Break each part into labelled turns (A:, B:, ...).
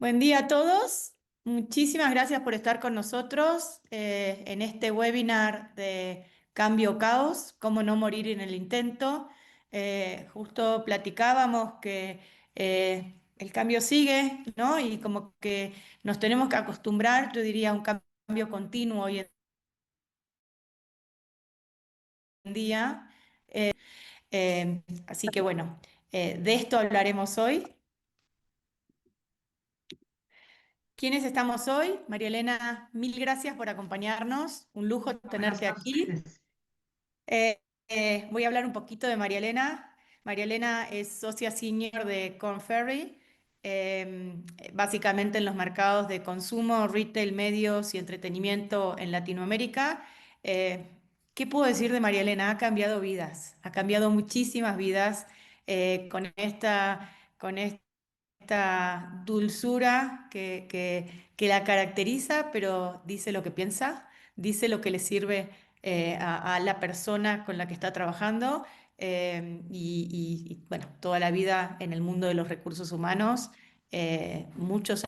A: Buen día a todos. Muchísimas gracias por estar con nosotros en este webinar de Cambio Caos, cómo no morir en el intento. Justo platicábamos que el cambio sigue, ¿no? Y como que nos tenemos que acostumbrar, yo diría, a un cambio continuo hoy en día. Así que bueno, de esto hablaremos hoy. ¿Quiénes estamos hoy? María Elena, mil gracias por acompañarnos. Un lujo tenerte aquí. Voy a hablar un poquito de María Elena. María Elena es socia senior de Korn Ferry, básicamente en los mercados de consumo, retail, medios y entretenimiento en Latinoamérica. Eh, ¿Qué puedo decir de María Elena? Ha cambiado vidas, ha cambiado muchísimas vidas con esta dulzura que la caracteriza, pero dice lo que piensa, dice lo que le sirve a la persona con la que está trabajando bueno, toda la vida en el mundo de los recursos humanos, muchos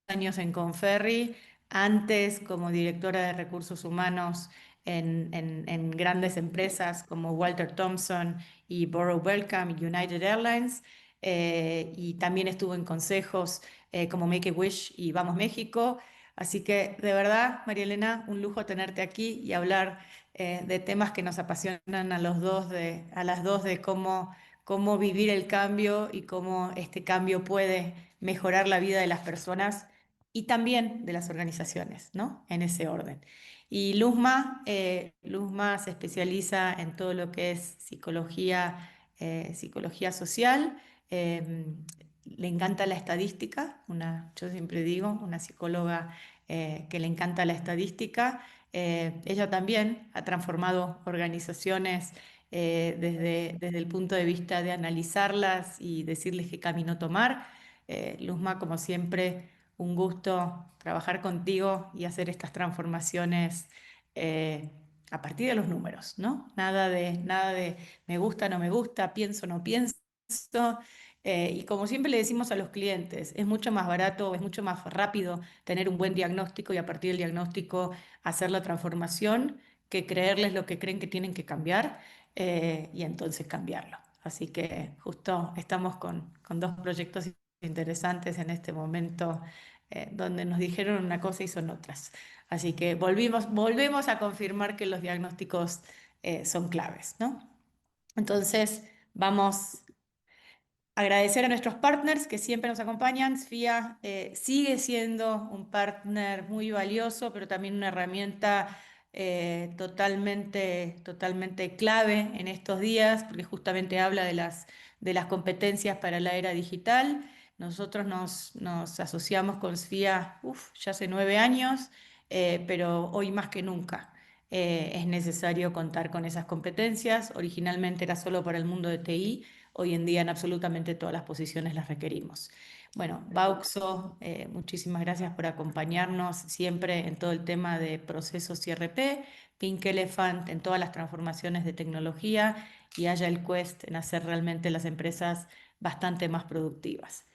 A: años en Conferri, antes como directora de recursos humanos en grandes empresas como Walter Thompson y Borough Wellcome y United Airlines, y también estuvo en consejos como Make a Wish y Vamos México. Así que de verdad, María Elena, un lujo tenerte aquí y hablar de temas que nos apasionan a los dos, a las dos, de cómo vivir el cambio y cómo este cambio puede mejorar la vida de las personas y también de las organizaciones, ¿no? En ese orden. Y Luzma se especializa en todo lo que es psicología social. eh, Le encanta la estadística, yo siempre digo, una psicóloga que le encanta la estadística. Ella también ha transformado organizaciones desde el punto de vista de analizarlas y decirles qué camino tomar. Luzma, como siempre, un gusto trabajar contigo y hacer estas transformaciones eh, a partir de los números, ¿no? Nada de me gusta, no me gusta, pienso, no pienso. Y como siempre le decimos a los clientes, es mucho más barato, es mucho más rápido tener un buen diagnóstico y a partir del diagnóstico hacer la transformación que creerles lo que creen que tienen que cambiar y entonces cambiarlo. Así que justo estamos con dos proyectos interesantes en este momento donde nos dijeron una cosa y son otras. Así que volvemos a confirmar que los diagnósticos son claves, ¿no? Entonces, vamos agradecer a nuestros partners que siempre nos acompañan. SFIA sigue siendo un partner muy valioso, pero también una herramienta totalmente clave en estos días, porque justamente habla de las competencias para la era digital. Nosotros nos asociamos con SFIA, ya hace 9 años, pero hoy más que nunca. Es necesario contar con esas competencias. Originalmente era solo para el mundo de TI. Hoy en día en absolutamente todas las posiciones las requerimos. Bueno, Bauxo, muchísimas gracias por acompañarnos siempre en todo el tema de procesos IRP, Pink Elephant en todas las transformaciones de tecnología y Agile Quest en hacer realmente las empresas bastante más productivas.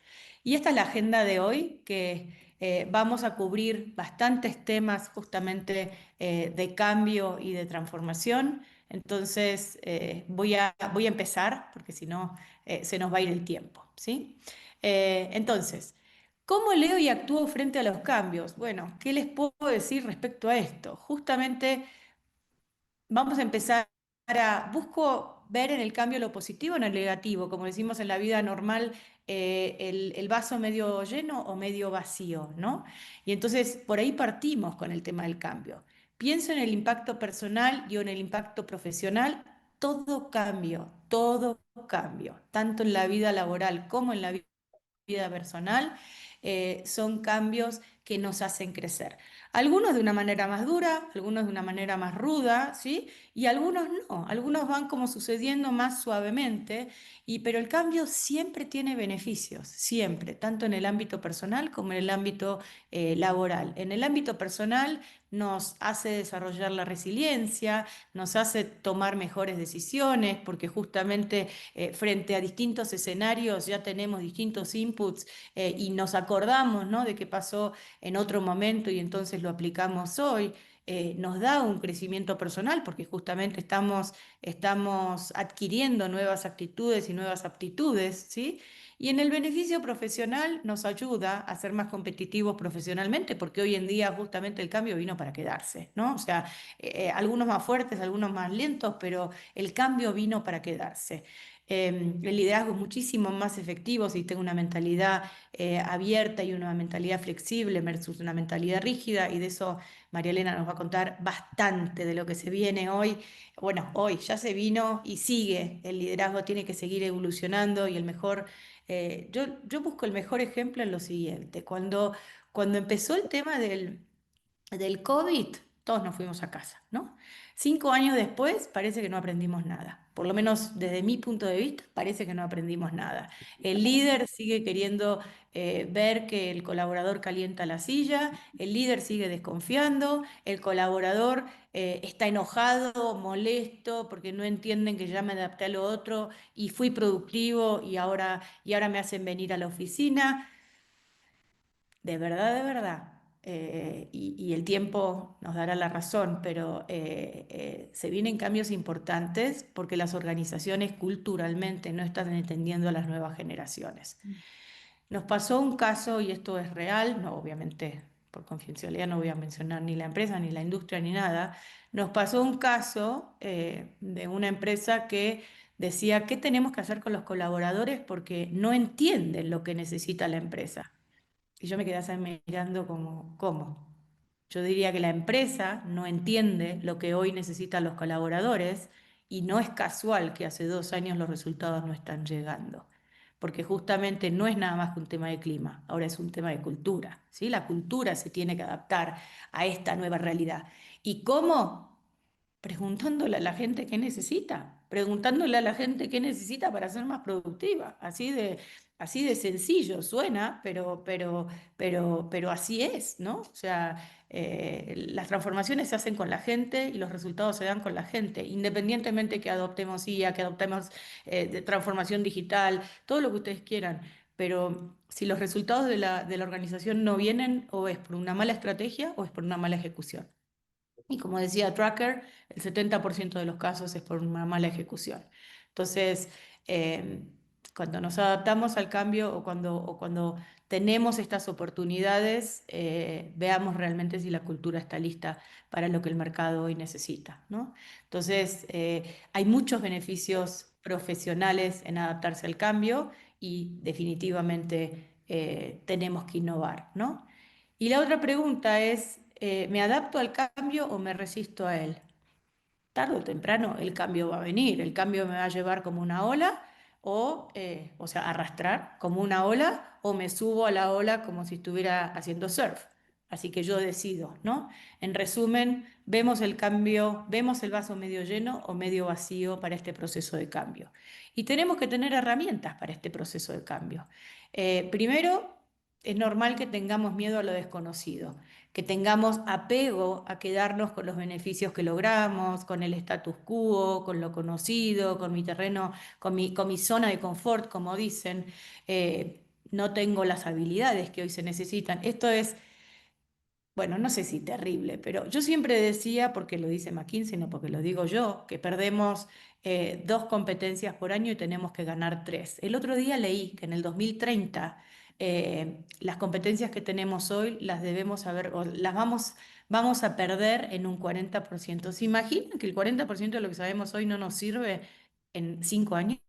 A: Y esta es la agenda de hoy, que vamos a cubrir bastantes temas justamente de cambio y de transformación. Entonces, voy a empezar, porque si no, se nos va a ir el tiempo, ¿sí? Entonces, ¿cómo leo y actúo frente a los cambios? Bueno, ¿qué les puedo decir respecto a esto? Justamente vamos a empezar busco ver en el cambio lo positivo o en el negativo, como decimos en la vida normal, el vaso medio lleno o medio vacío, ¿no? Y entonces por ahí partimos con el tema del cambio. Pienso en el impacto personal y en el impacto profesional. Todo cambio, tanto en la vida laboral como en la vida personal, son cambios que nos hacen crecer. Algunos de una manera más dura, algunos de una manera más ruda, ¿sí? Y algunos no, algunos van como sucediendo más suavemente, pero el cambio siempre tiene beneficios, siempre, tanto en el ámbito personal como en el ámbito laboral. En el ámbito personal nos hace desarrollar la resiliencia, nos hace tomar mejores decisiones, porque justamente frente a distintos escenarios ya tenemos distintos inputs y nos acordamos, ¿no?, de qué pasó en otro momento y entonces lo aplicamos hoy. Nos da un crecimiento personal porque justamente estamos adquiriendo nuevas actitudes y nuevas aptitudes, ¿sí? Y en el beneficio profesional nos ayuda a ser más competitivos profesionalmente, porque hoy en día justamente el cambio vino para quedarse, ¿no? O sea, algunos más fuertes, algunos más lentos, pero el cambio vino para quedarse. El liderazgo es muchísimo más efectivo si tengo una mentalidad abierta y una mentalidad flexible versus una mentalidad rígida, y de eso María Elena nos va a contar bastante de lo que se viene hoy. Bueno, hoy ya se vino y sigue, el liderazgo tiene que seguir evolucionando y el mejor, yo busco el mejor ejemplo en lo siguiente, cuando empezó el tema del COVID, todos nos fuimos a casa, ¿no? 5 años después parece que no aprendimos nada. Por lo menos desde mi punto de vista, parece que no aprendimos nada. El líder sigue queriendo ver que el colaborador calienta la silla, el líder sigue desconfiando, el colaborador está enojado, molesto, porque no entienden que ya me adapté a lo otro y fui productivo y ahora me hacen venir a la oficina. De verdad, y el tiempo nos dará la razón, pero se vienen cambios importantes porque las organizaciones culturalmente no están entendiendo a las nuevas generaciones. Nos pasó un caso, y esto es real, no, obviamente por confidencialidad no voy a mencionar ni la empresa, ni la industria, ni nada. Nos pasó un caso de una empresa que decía, ¿qué tenemos que hacer con los colaboradores? Porque no entienden lo que necesita la empresa. Y yo me quedé así mirando como, ¿cómo? Yo diría que la empresa no entiende lo que hoy necesitan los colaboradores y no es casual que hace 2 años los resultados no están llegando, porque justamente no es nada más que un tema de clima, ahora es un tema de cultura, ¿sí? La cultura se tiene que adaptar a esta nueva realidad. ¿Y cómo? Preguntándole a la gente qué necesita, preguntándole a la gente qué necesita para ser más productiva. Así de sencillo suena, pero así es, ¿no? O sea, las transformaciones se hacen con la gente y los resultados se dan con la gente, independientemente que adoptemos IA, que adoptemos de transformación digital, todo lo que ustedes quieran. Pero si los resultados de la organización no vienen, o es por una mala estrategia o es por una mala ejecución. Y como decía Tracker, el 70% de los casos es por una mala ejecución. Entonces, eh, cuando nos adaptamos al cambio o cuando tenemos estas oportunidades, veamos realmente si la cultura está lista para lo que el mercado hoy necesita, ¿no? Entonces, hay muchos beneficios profesionales en adaptarse al cambio y definitivamente tenemos que innovar, ¿no? Y la otra pregunta es, ¿me adapto al cambio o me resisto a él? Tarde o temprano el cambio va a venir, el cambio me va a llevar como una ola o sea, arrastrar como una ola, o me subo a la ola como si estuviera haciendo surf. Así que yo decido, ¿no? En resumen, vemos el cambio, vemos el vaso medio lleno o medio vacío para este proceso de cambio. Y tenemos que tener herramientas para este proceso de cambio. Primero, es normal que tengamos miedo a lo desconocido, que tengamos apego a quedarnos con los beneficios que logramos, con el status quo, con lo conocido, con mi terreno, con mi zona de confort, como dicen. No tengo las habilidades que hoy se necesitan. Esto es, bueno, no sé si terrible, pero yo siempre decía, porque lo dice McKinsey, no porque lo digo yo, que perdemos 2 competencias por año y tenemos que ganar 3. El otro día leí que en el 2030 las competencias que tenemos hoy las debemos saber, o las vamos a perder en un 40%. ¿Se imaginan que el 40% de lo que sabemos hoy no nos sirve en 5 años?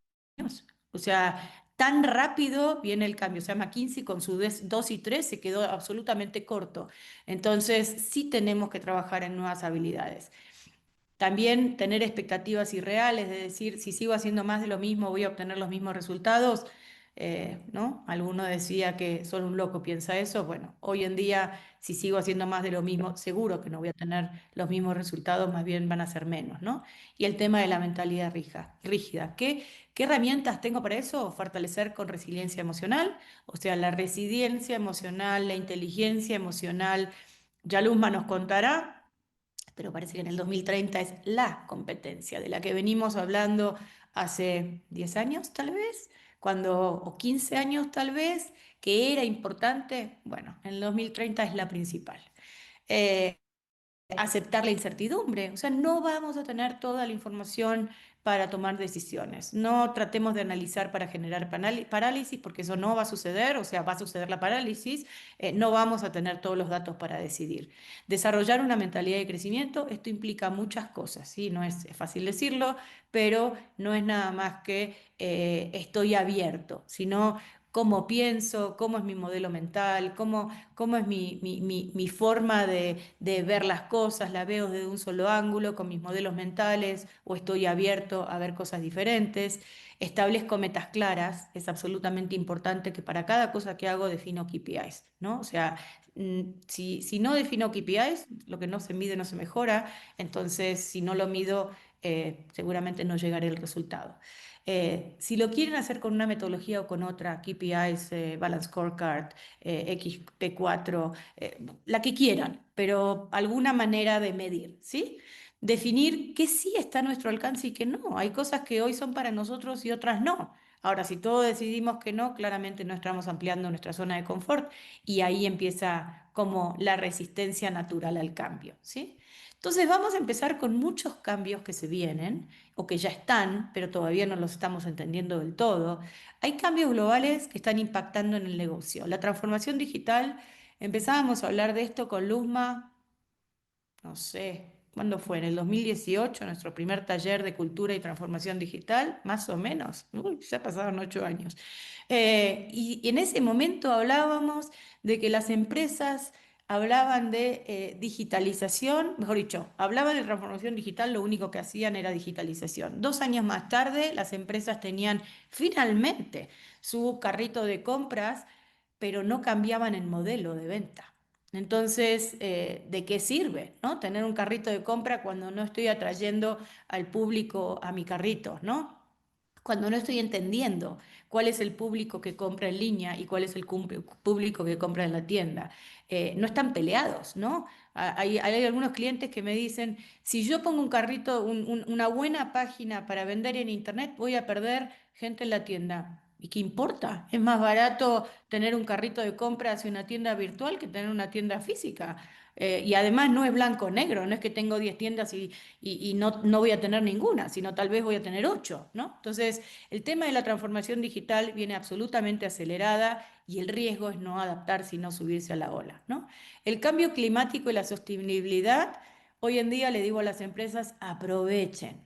A: O sea, tan rápido viene el cambio. O sea, McKinsey con su 2 y 3 se quedó absolutamente corto. Entonces, sí tenemos que trabajar en nuevas habilidades. También tener expectativas irreales, de decir, si sigo haciendo más de lo mismo, voy a obtener los mismos resultados. ¿no? Alguno decía que solo un loco piensa eso. Bueno, hoy en día, si sigo haciendo más de lo mismo, seguro que no voy a tener los mismos resultados, más bien van a ser menos, ¿no? Y el tema de la mentalidad rígida. ¿Qué herramientas tengo para eso? Fortalecer con resiliencia emocional, o sea, la resiliencia emocional, la inteligencia emocional. Ya Luzma nos contará, pero parece que en el 2030 es la competencia de la que venimos hablando hace 10 años tal vez, o 15 años tal vez, que era importante. Bueno, en el 2030 es la principal. Eh, Aceptar la incertidumbre, o sea, no vamos a tener toda la información para tomar decisiones. No tratemos de analizar para generar parálisis, porque eso no va a suceder, o sea, va a suceder la parálisis, no vamos a tener todos los datos para decidir. Desarrollar una mentalidad de crecimiento, esto implica muchas cosas, ¿sí? No es fácil decirlo, pero no es nada más que estoy abierto, sino cómo pienso, cómo es mi modelo mental, cómo es mi forma de ver las cosas, la veo desde un solo ángulo, con mis modelos mentales, o estoy abierto a ver cosas diferentes. Establezco metas claras, es absolutamente importante que para cada cosa que hago defino KPIs, ¿no? O sea, si no defino KPIs, lo que no se mide no se mejora, entonces si no lo mido, seguramente no llegaré al resultado. Si lo quieren hacer con una metodología o con otra, KPIs, Balance Scorecard, XP4, la que quieran, pero alguna manera de medir, ¿sí? Definir qué sí está a nuestro alcance y qué no. Hay cosas que hoy son para nosotros y otras no. Ahora, si todos decidimos que no, claramente no estamos ampliando nuestra zona de confort y ahí empieza como la resistencia natural al cambio, ¿sí? Entonces vamos a empezar con muchos cambios que se vienen o que ya están, pero todavía no los estamos entendiendo del todo. Hay cambios globales que están impactando en el negocio. La transformación digital, empezábamos a hablar de esto con Luzma, no sé, ¿cuándo fue? En el 2018, nuestro primer taller de cultura y transformación digital, más o menos. Uy, ya pasaron 8 años. Y en ese momento hablábamos de que las empresas hablaban de digitalización, mejor dicho, hablaban de transformación digital, lo único que hacían era digitalización. 2 años más tarde, las empresas tenían finalmente su carrito de compras, pero no cambiaban el modelo de venta. Entonces, ¿de qué sirve, no? Tener un carrito de compra cuando no estoy atrayendo al público a mi carrito, ¿no? Cuando no estoy entendiendo cuál es el público que compra en línea y cuál es el público que compra en la tienda. No están peleados, ¿no? Hay algunos clientes que me dicen, si yo pongo un carrito, una buena página para vender en internet, voy a perder gente en la tienda. ¿Y qué importa? Es más barato tener un carrito de compras en una tienda virtual que tener una tienda física. Y además no es blanco o negro, no es que tengo 10 tiendas y no voy a tener ninguna, sino tal vez voy a tener 8, ¿no? Entonces, el tema de la transformación digital viene absolutamente acelerada y el riesgo es no adaptarse y no subirse a la ola, ¿no? El cambio climático y la sostenibilidad, hoy en día le digo a las empresas, aprovechen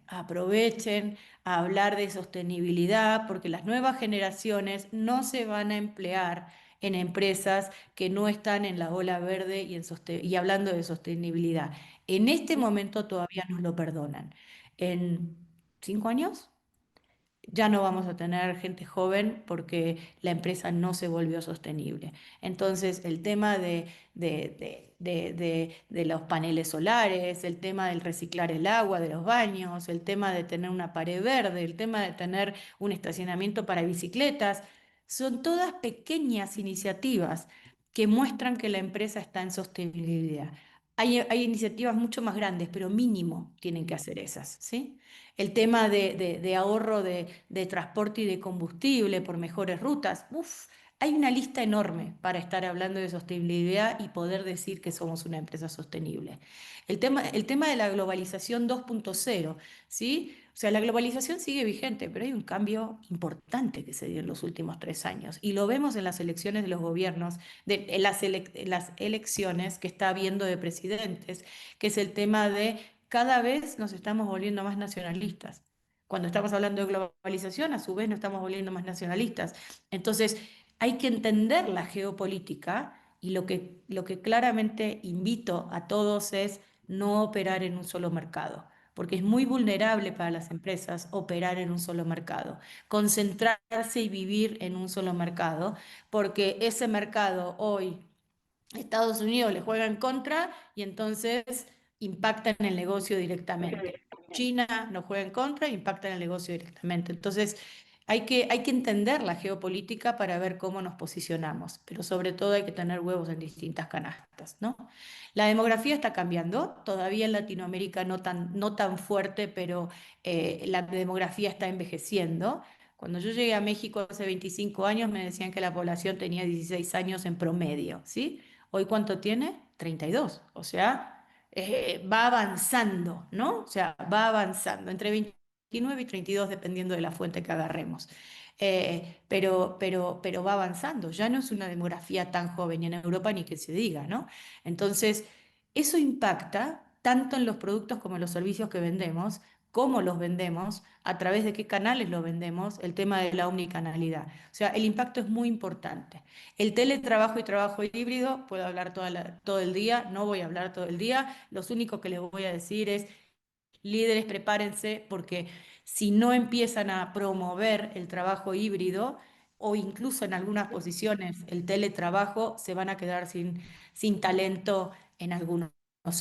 A: a hablar de sostenibilidad, porque las nuevas generaciones no se van a emplear en empresas que no están en la ola verde y hablando de sostenibilidad. En este momento todavía nos lo perdonan. En 5 años ya no vamos a tener gente joven porque la empresa no se volvió sostenible. Entonces, el tema de los paneles solares, el tema del reciclar el agua de los baños, el tema de tener una pared verde, el tema de tener un estacionamiento para bicicletas, son todas pequeñas iniciativas que muestran que la empresa está en sostenibilidad. Hay iniciativas mucho más grandes, pero mínimo tienen que hacer esas, ¿sí? El tema de ahorro de transporte y de combustible por mejores rutas. Uf, hay una lista enorme para estar hablando de sostenibilidad y poder decir que somos una empresa sostenible. El tema de la globalización 2.0, ¿sí? O sea, la globalización sigue vigente, pero hay un cambio importante que se dio en los últimos 3 años y lo vemos en las elecciones de los gobiernos, en las elecciones que está habiendo de presidentes, que es el tema de cada vez nos estamos volviendo más nacionalistas. Cuando estamos hablando de globalización, a su vez nos estamos volviendo más nacionalistas. Entonces, hay que entender la geopolítica y lo que claramente invito a todos es no operar en un solo mercado. porque es muy vulnerable para las empresas operar en un solo mercado, concentrarse y vivir en un solo mercado, porque ese mercado hoy Estados Unidos le juega en contra y entonces impacta en el negocio directamente. China nos juega en contra e impacta en el negocio directamente. Entonces, hay que entender la geopolítica para ver cómo nos posicionamos, pero sobre todo hay que tener huevos en distintas canastas, ¿no? La demografía está cambiando, todavía en Latinoamérica no tan fuerte, pero la demografía está envejeciendo. Cuando yo llegué a México hace 25 años me decían que la población tenía 16 años en promedio, ¿sí? Hoy, ¿cuánto tiene? 32. O sea, va avanzando, ¿no? O sea, va avanzando entre 29 y 32 dependiendo de la fuente que agarremos. Pero va avanzando. Ya no es una demografía tan joven y en Europa ni que se diga, ¿no? Entonces, eso impacta tanto en los productos como en los servicios que vendemos, cómo los vendemos, a través de qué canales los vendemos, el tema de la omnicanalidad. O sea, el impacto es muy importante. El teletrabajo y trabajo híbrido, puedo hablar todo el día, no voy a hablar todo el día. Lo único que les voy a decir es, líderes, prepárense, porque si no empiezan a promover el trabajo híbrido o incluso en algunas posiciones el teletrabajo, se van a quedar sin talento en algunos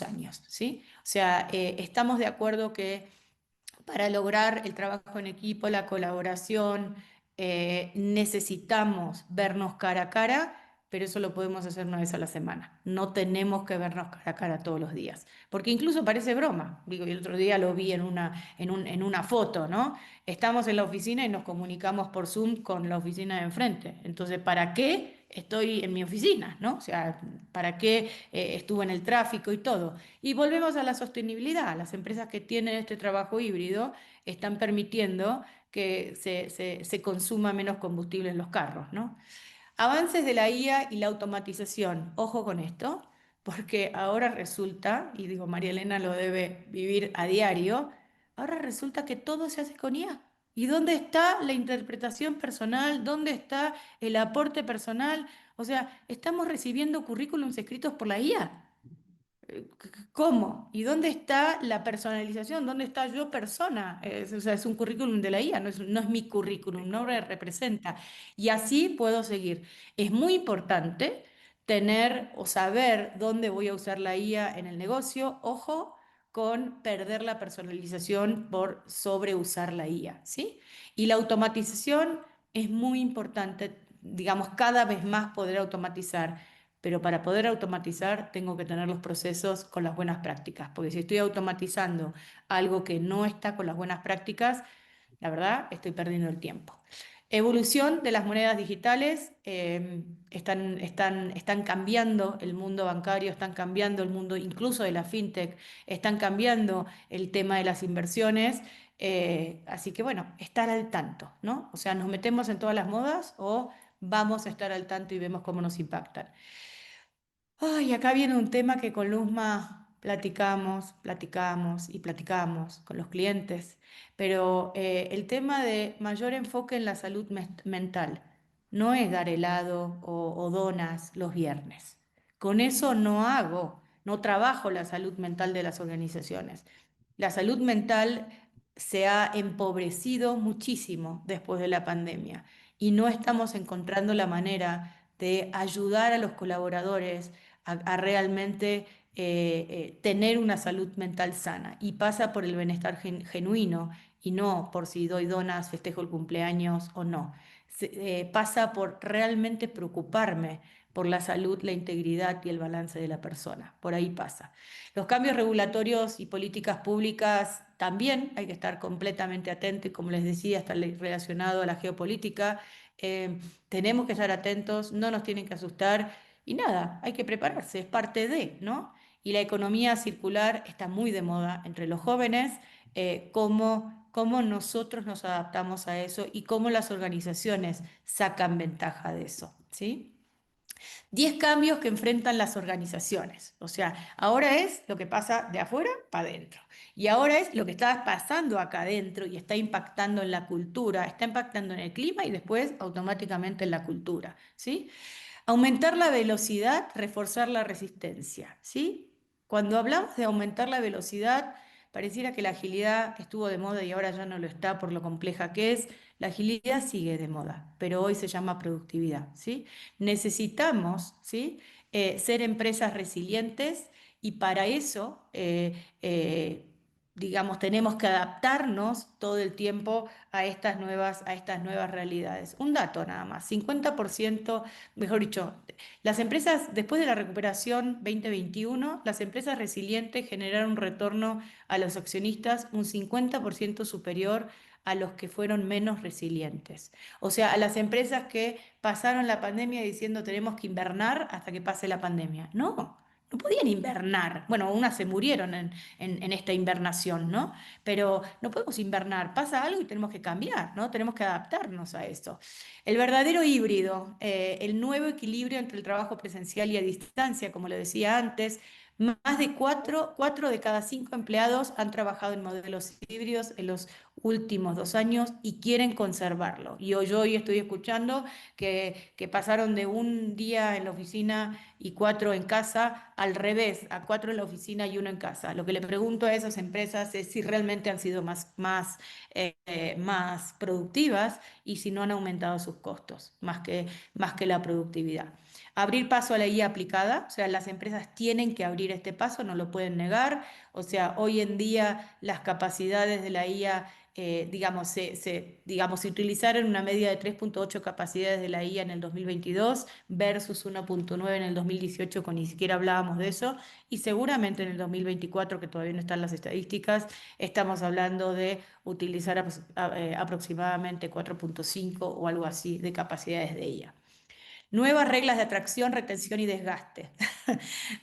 A: años, ¿sí? O sea, estamos de acuerdo que para lograr el trabajo en equipo, la colaboración, necesitamos vernos cara a cara, pero eso lo podemos hacer una vez a la semana. No tenemos que vernos cara a cara todos los días, porque incluso parece broma. Digo, el otro día lo vi en una foto, ¿no? Estamos en la oficina y nos comunicamos por Zoom con la oficina de enfrente. Entonces, ¿para qué estoy en mi oficina, ¿no? O sea, ¿para qué estuve en el tráfico y todo? Y volvemos a la sostenibilidad. Las empresas que tienen este trabajo híbrido están permitiendo que se consuma menos combustible en los carros, ¿no? Avances de la IA y la automatización. Ojo con esto, porque ahora resulta, y digo, María Elena lo debe vivir a diario, ahora resulta que todo se hace con IA. ¿Y dónde está la interpretación personal? ¿Dónde está el aporte personal? O sea, estamos recibiendo currículums escritos por la IA. ¿Cómo? ¿Y dónde está la personalización? ¿Dónde está yo persona? O sea, es un currículum de la IA, no es mi currículum, no me representa. Y así puedo seguir. Es muy importante tener o saber dónde voy a usar la IA en el negocio. Ojo con perder la personalización por sobreusar la IA, ¿sí? Y la automatización es muy importante, digamos, cada vez más poder automatizar, pero para poder automatizar tengo que tener los procesos con las buenas prácticas, porque si estoy automatizando algo que no está con las buenas prácticas, la verdad estoy perdiendo el tiempo. Evolución de las monedas digitales, están cambiando el mundo bancario, están cambiando el mundo incluso de la fintech, están cambiando el tema de las inversiones, así que bueno, estar al tanto, ¿no? O sea, nos metemos en todas las modas o vamos a estar al tanto y vemos cómo nos impactan. Ay, acá viene un tema que con Luzma platicamos, platicamos y platicamos con los clientes, pero el tema de mayor enfoque en la salud mental no es dar helado o donas los viernes. Con eso no trabajo la salud mental de las organizaciones. La salud mental se ha empobrecido muchísimo después de la pandemia y no estamos encontrando la manera de ayudar a los colaboradores a realmente tener una salud mental sana. Y pasa por el bienestar genuino y no por si doy donas, festejo el cumpleaños o no. Pasa por realmente preocuparme por la salud, la integridad y el balance de la persona. Por ahí pasa. Los cambios regulatorios y políticas públicas también hay que estar completamente atentos y como les decía, está relacionado a la geopolítica. Tenemos que estar atentos, no nos tienen que asustar y nada, hay que prepararse, es parte de, ¿no? Y la economía circular está muy de moda entre los jóvenes, cómo nosotros nos adaptamos a eso y cómo las organizaciones sacan ventaja de eso, ¿sí? 10 cambios que enfrentan las organizaciones. O sea, ahora es lo que pasa de afuera para adentro. Y ahora es lo que está pasando acá adentro y está impactando en la cultura, está impactando en el clima y después automáticamente en la cultura, ¿sí? Aumentar la velocidad, reforzar la resistencia, ¿sí? Cuando hablamos de aumentar la velocidad, pareciera que la agilidad estuvo de moda y ahora ya no lo está por lo compleja que es. La agilidad sigue de moda, pero hoy se llama productividad, ¿sí? Necesitamos, ¿sí? Ser empresas resilientes y para eso, digamos, tenemos que adaptarnos todo el tiempo a estas nuevas realidades. Un dato nada más, 50%, mejor dicho, las empresas, después de la recuperación 2021, las empresas resilientes generaron un retorno a los accionistas un 50% superior a los que fueron menos resilientes. O sea, a las empresas que pasaron la pandemia diciendo tenemos que invernar hasta que pase la pandemia. No, no podían invernar. Bueno, unas se murieron en esta invernación, ¿no? Pero no podemos invernar. Pasa algo y tenemos que cambiar, ¿no? Tenemos que adaptarnos a eso. El verdadero híbrido, el nuevo equilibrio entre el trabajo presencial y a distancia, como lo decía antes, más de cuatro de cada 5 empleados han trabajado en modelos híbridos en los últimos 2 años y quieren conservarlo. Y hoy estoy escuchando que pasaron de un día en la oficina y 4 en casa, al revés, a 4 en la oficina y 1 en casa. Lo que le pregunto a esas empresas es si realmente han sido más productivas y si no han aumentado sus costos, más que la productividad. Abrir paso a la IA aplicada, o sea, las empresas tienen que abrir este paso, no lo pueden negar. O sea, hoy en día las capacidades de la IA, digamos, se utilizaron una media de 3,8 capacidades de la IA en el 2022 versus 1,9 en el 2018, cuando ni siquiera hablábamos de eso, y seguramente en el 2024, que todavía no están las estadísticas, estamos hablando de utilizar aproximadamente 4,5 o algo así de capacidades de IA. Nuevas reglas de atracción, retención y desgaste.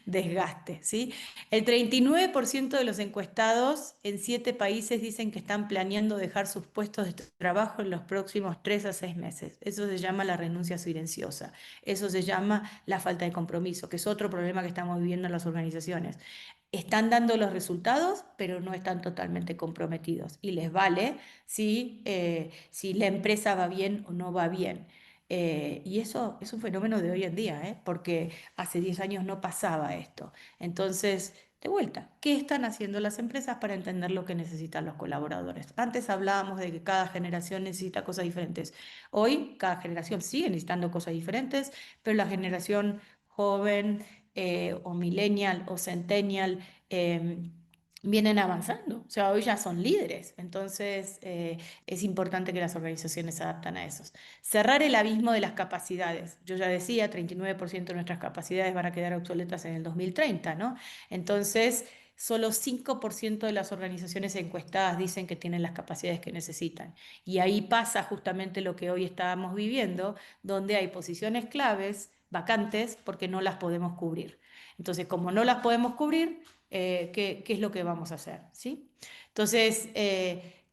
A: Desgaste, ¿sí? El 39% de los encuestados en 7 países dicen que están planeando dejar sus puestos de trabajo en los próximos 3 a 6 meses. Eso se llama la renuncia silenciosa. Eso se llama la falta de compromiso, que es otro problema que estamos viviendo en las organizaciones. Están dando los resultados, pero no están totalmente comprometidos. Y les vale si la empresa va bien o no va bien. Y eso es un fenómeno de hoy en día, porque hace 10 años no pasaba esto. Entonces, de vuelta, ¿qué están haciendo las empresas para entender lo que necesitan los colaboradores? Antes hablábamos de que cada generación necesita cosas diferentes. Hoy cada generación sigue necesitando cosas diferentes, pero la generación joven o millennial o centennial vienen avanzando. O sea, hoy ya son líderes. Entonces, es importante que las organizaciones se adapten a eso. Cerrar el abismo de las capacidades. Yo ya decía, 39% de nuestras capacidades van a quedar obsoletas en el 2030, ¿no? Entonces, solo 5% de las organizaciones encuestadas dicen que tienen las capacidades que necesitan. Y ahí pasa justamente lo que hoy estábamos viviendo, donde hay posiciones claves, vacantes, porque no las podemos cubrir. Entonces, como no las podemos cubrir, ¿qué es lo que vamos a hacer? ¿Sí? Entonces,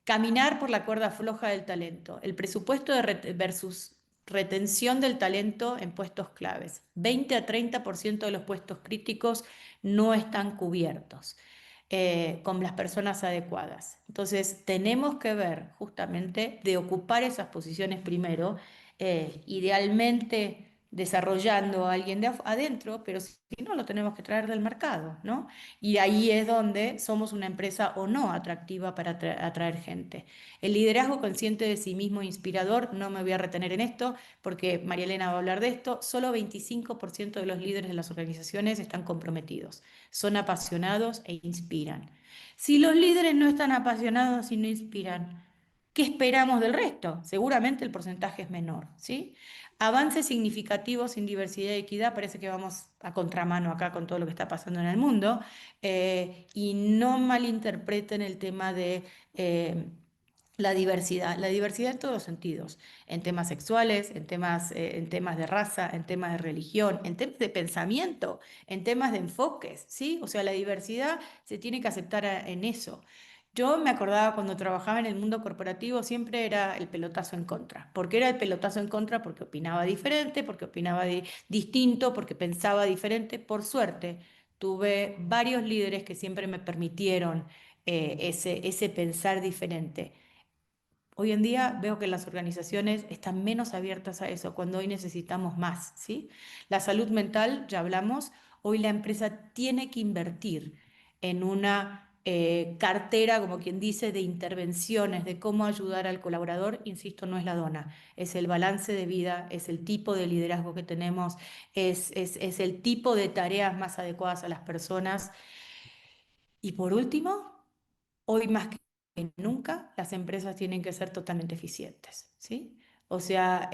A: caminar por la cuerda floja del talento. El presupuesto versus retención del talento en puestos claves. 20 a 30% de los puestos críticos no están cubiertos con las personas adecuadas. Entonces, tenemos que ver justamente de ocupar esas posiciones primero, idealmente desarrollando a alguien de adentro, pero si no, lo tenemos que traer del mercado, ¿no? Y ahí es donde somos una empresa o no atractiva para atraer gente. El liderazgo consciente de sí mismo e inspirador, no me voy a retener en esto porque María Elena va a hablar de esto, solo 25% de los líderes de las organizaciones están comprometidos, son apasionados e inspiran. Si los líderes no están apasionados y no inspiran, ¿qué esperamos del resto? Seguramente el porcentaje es menor, ¿sí? Avances significativos en diversidad y equidad, parece que vamos a contramano acá con todo lo que está pasando en el mundo, y no malinterpreten el tema de la diversidad en todos los sentidos, en temas sexuales, en temas de raza, en temas de religión, en temas de pensamiento, en temas de enfoques, ¿sí? O sea, la diversidad se tiene que aceptar en eso. Yo me acordaba cuando trabajaba en el mundo corporativo, siempre era el pelotazo en contra. ¿Por qué era el pelotazo en contra? Porque opinaba diferente, porque opinaba distinto, porque pensaba diferente. Por suerte, tuve varios líderes que siempre me permitieron ese pensar diferente. Hoy en día veo que las organizaciones están menos abiertas a eso, cuando hoy necesitamos más, ¿sí? La salud mental, ya hablamos, hoy la empresa tiene que invertir en una cartera, como quien dice, de intervenciones, de cómo ayudar al colaborador, insisto, no es la dona, es el balance de vida, es el tipo de liderazgo que tenemos, es el tipo de tareas más adecuadas a las personas. Y por último, hoy más que nunca, las empresas tienen que ser totalmente eficientes, ¿sí? O sea,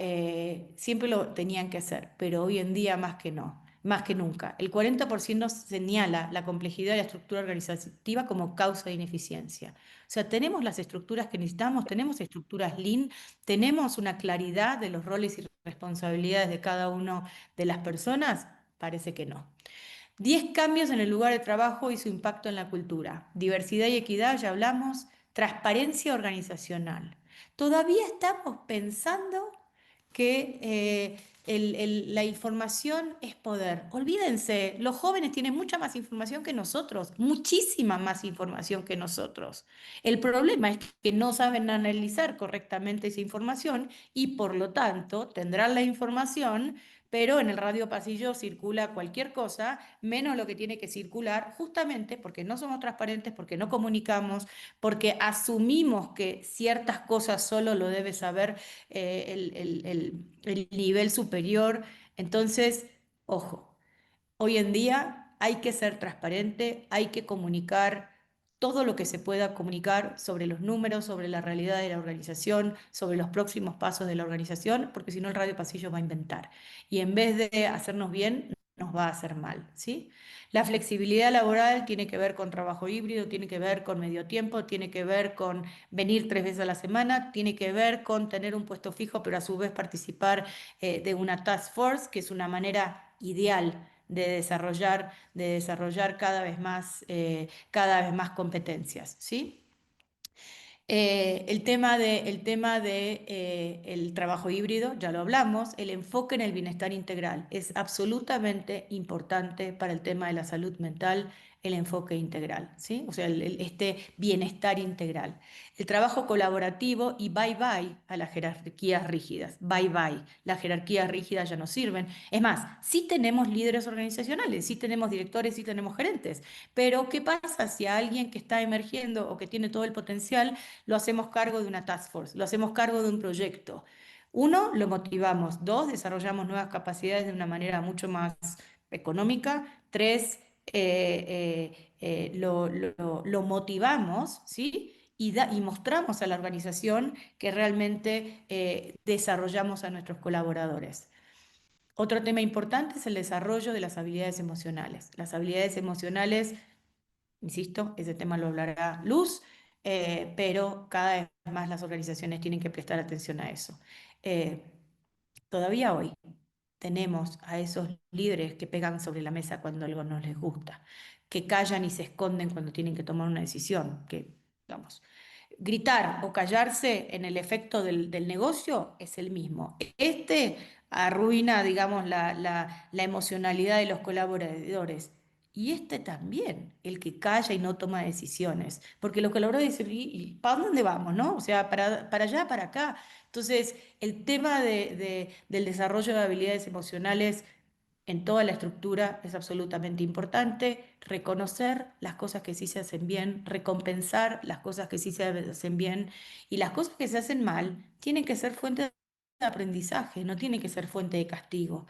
A: siempre lo tenían que hacer, pero hoy en día más que no, más que nunca. El 40% señala la complejidad de la estructura organizativa como causa de ineficiencia. O sea, tenemos las estructuras que necesitamos, tenemos estructuras Lean, tenemos una claridad de los roles y responsabilidades de cada una de las personas. Parece que no. 10 cambios en el lugar de trabajo y su impacto en la cultura. Diversidad y equidad, ya hablamos. Transparencia organizacional. Todavía estamos pensando que la información es poder. Olvídense, los jóvenes tienen mucha más información que nosotros, muchísima más información que nosotros. El problema es que no saben analizar correctamente esa información y por lo tanto tendrán la información, pero en el radio pasillo circula cualquier cosa, menos lo que tiene que circular, justamente porque no somos transparentes, porque no comunicamos, porque asumimos que ciertas cosas solo lo debe saber el nivel superior. Entonces, ojo. Hoy en día hay que ser transparente, hay que comunicar todo lo que se pueda comunicar sobre los números, sobre la realidad de la organización, sobre los próximos pasos de la organización, porque si no el radio pasillo va a inventar. Y en vez de hacernos bien, nos va a hacer mal, ¿sí? La flexibilidad laboral tiene que ver con trabajo híbrido, tiene que ver con medio tiempo, tiene que ver con venir 3 veces a la semana, tiene que ver con tener un puesto fijo, pero a su vez participar de una task force, que es una manera ideal de desarrollar cada vez más competencias, ¿sí? El tema de el trabajo híbrido, ya lo hablamos, el enfoque en el bienestar integral. Es absolutamente importante para el tema de la salud mental el enfoque integral, ¿sí? O sea, este bienestar integral. El trabajo colaborativo y bye bye a las jerarquías rígidas. Bye bye. Las jerarquías rígidas ya no sirven. Es más, sí tenemos líderes organizacionales, sí tenemos directores, sí tenemos gerentes, pero ¿qué pasa si a alguien que está emergiendo o que tiene todo el potencial lo hacemos cargo de una task force, lo hacemos cargo de un proyecto? Uno, lo motivamos. Dos, desarrollamos nuevas capacidades de una manera mucho más económica. Tres, lo motivamos, ¿sí? Y mostramos a la organización que realmente desarrollamos a nuestros colaboradores. Otro tema importante es el desarrollo de las habilidades emocionales. Las habilidades emocionales, insisto, ese tema lo hablará Luz, pero cada vez más las organizaciones tienen que prestar atención a eso. Eh, Todavía hoy tenemos a esos líderes que pegan sobre la mesa cuando algo no les gusta, que callan y se esconden cuando tienen que tomar una decisión, que, vamos, gritar o callarse en el efecto del negocio es el mismo. Este arruina, digamos, la emocionalidad de los colaboradores. Y este también, el que calla y no toma decisiones. Porque los colaboradores dicen, ¿y para dónde vamos, no? O sea, para allá, para acá. Entonces, el tema del desarrollo de habilidades emocionales en toda la estructura es absolutamente importante. Reconocer las cosas que sí se hacen bien, recompensar las cosas que sí se hacen bien, y las cosas que se hacen mal tienen que ser fuente de aprendizaje, no tienen que ser fuente de castigo.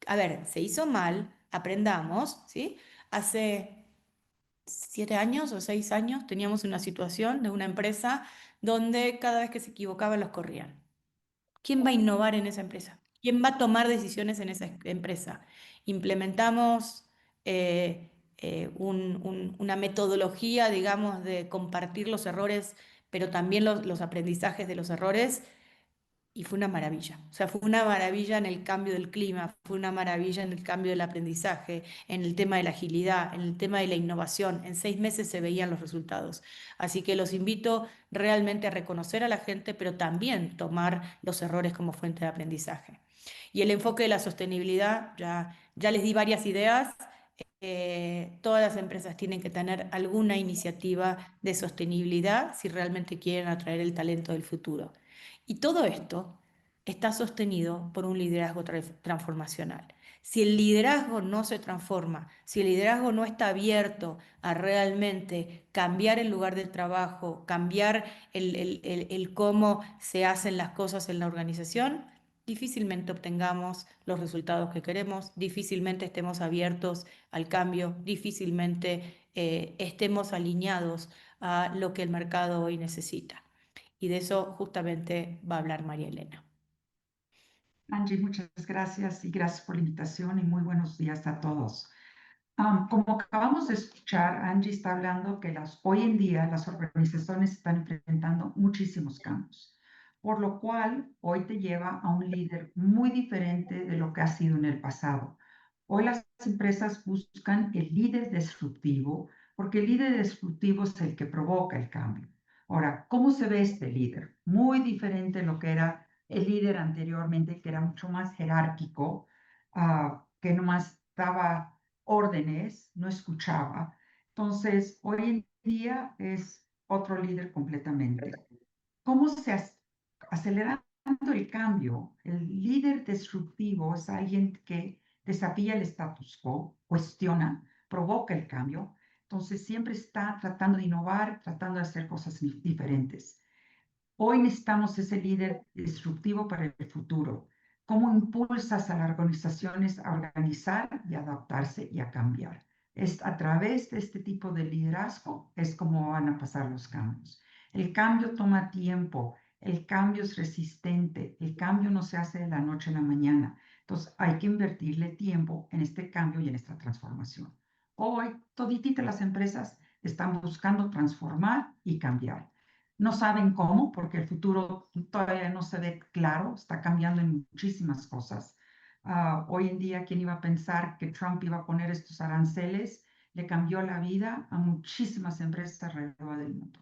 A: A ver, se hizo mal, aprendamos, ¿sí? Hace 7 años o 6 años teníamos una situación de una empresa donde cada vez que se equivocaban los corrían. ¿Quién va a innovar en esa empresa? ¿Quién va a tomar decisiones en esa empresa? Implementamos una metodología, digamos, de compartir los errores, pero también los aprendizajes de los errores, y fue una maravilla. O sea, fue una maravilla en el cambio del clima, fue una maravilla en el cambio del aprendizaje, en el tema de la agilidad, en el tema de la innovación. En 6 meses se veían los resultados. Así que los invito realmente a reconocer a la gente, pero también tomar los errores como fuente de aprendizaje. Y el enfoque de la sostenibilidad, ya les di varias ideas. Todas las empresas tienen que tener alguna iniciativa de sostenibilidad si realmente quieren atraer el talento del futuro. Y todo esto está sostenido por un liderazgo transformacional. Si el liderazgo no se transforma, si el liderazgo no está abierto a realmente cambiar el lugar del trabajo, cambiar el cómo se hacen las cosas en la organización, difícilmente obtengamos los resultados que queremos, difícilmente estemos abiertos al cambio, difícilmente estemos alineados a lo que el mercado hoy necesita. Y de eso justamente va a hablar María Elena.
B: Angie, muchas gracias y gracias por la invitación y muy buenos días a todos. Como acabamos de escuchar, Angie está hablando que hoy en día las organizaciones están enfrentando muchísimos cambios, por lo cual hoy te lleva a un líder muy diferente de lo que ha sido en el pasado. Hoy las empresas buscan el líder disruptivo, porque el líder disruptivo es el que provoca el cambio. Ahora, ¿cómo se ve este líder? Muy diferente de lo que era el líder anteriormente, que era mucho más jerárquico, que nomás daba órdenes, no escuchaba. Entonces, hoy en día es otro líder completamente. ¿Cómo se acelerando el cambio? El líder disruptivo es alguien que desafía el status quo, cuestiona, provoca el cambio. Entonces, siempre está tratando de innovar, tratando de hacer cosas diferentes. Hoy necesitamos ese líder disruptivo para el futuro. ¿Cómo impulsas a las organizaciones a organizar y adaptarse y a cambiar? Es a través de este tipo de liderazgo es como van a pasar los cambios. El cambio toma tiempo, el cambio es resistente, el cambio no se hace de la noche a la mañana. Entonces hay que invertirle tiempo en este cambio y en esta transformación. Hoy, todititas las empresas están buscando transformar y cambiar. No saben cómo, porque el futuro todavía no se ve claro, está cambiando en muchísimas cosas. Hoy en día, ¿quién iba a pensar que Trump iba a poner estos aranceles? Le cambió la vida a muchísimas empresas alrededor del mundo.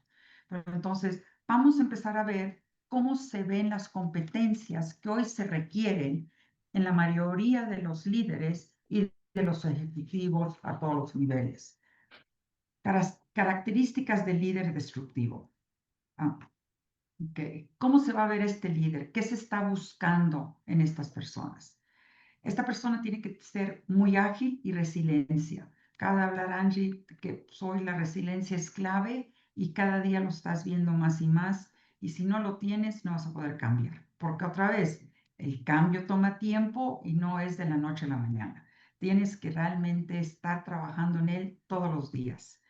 B: Pero entonces, vamos a empezar a ver cómo se ven las competencias que hoy se requieren en la mayoría de los líderes y de los ejecutivos a todos los niveles. Características del líder destructivo. Ah, Okay. ¿Cómo se va a ver este líder? ¿Qué se está buscando en estas personas? Esta persona tiene que ser muy ágil y resiliencia. Cada hablar, Angie, que soy la resiliencia es clave y cada día lo estás viendo más y más. Y si no lo tienes, no vas a poder cambiar. Porque otra vez, el cambio toma tiempo y no es de la noche a la mañana. Tienes que realmente estar trabajando en él todos los días.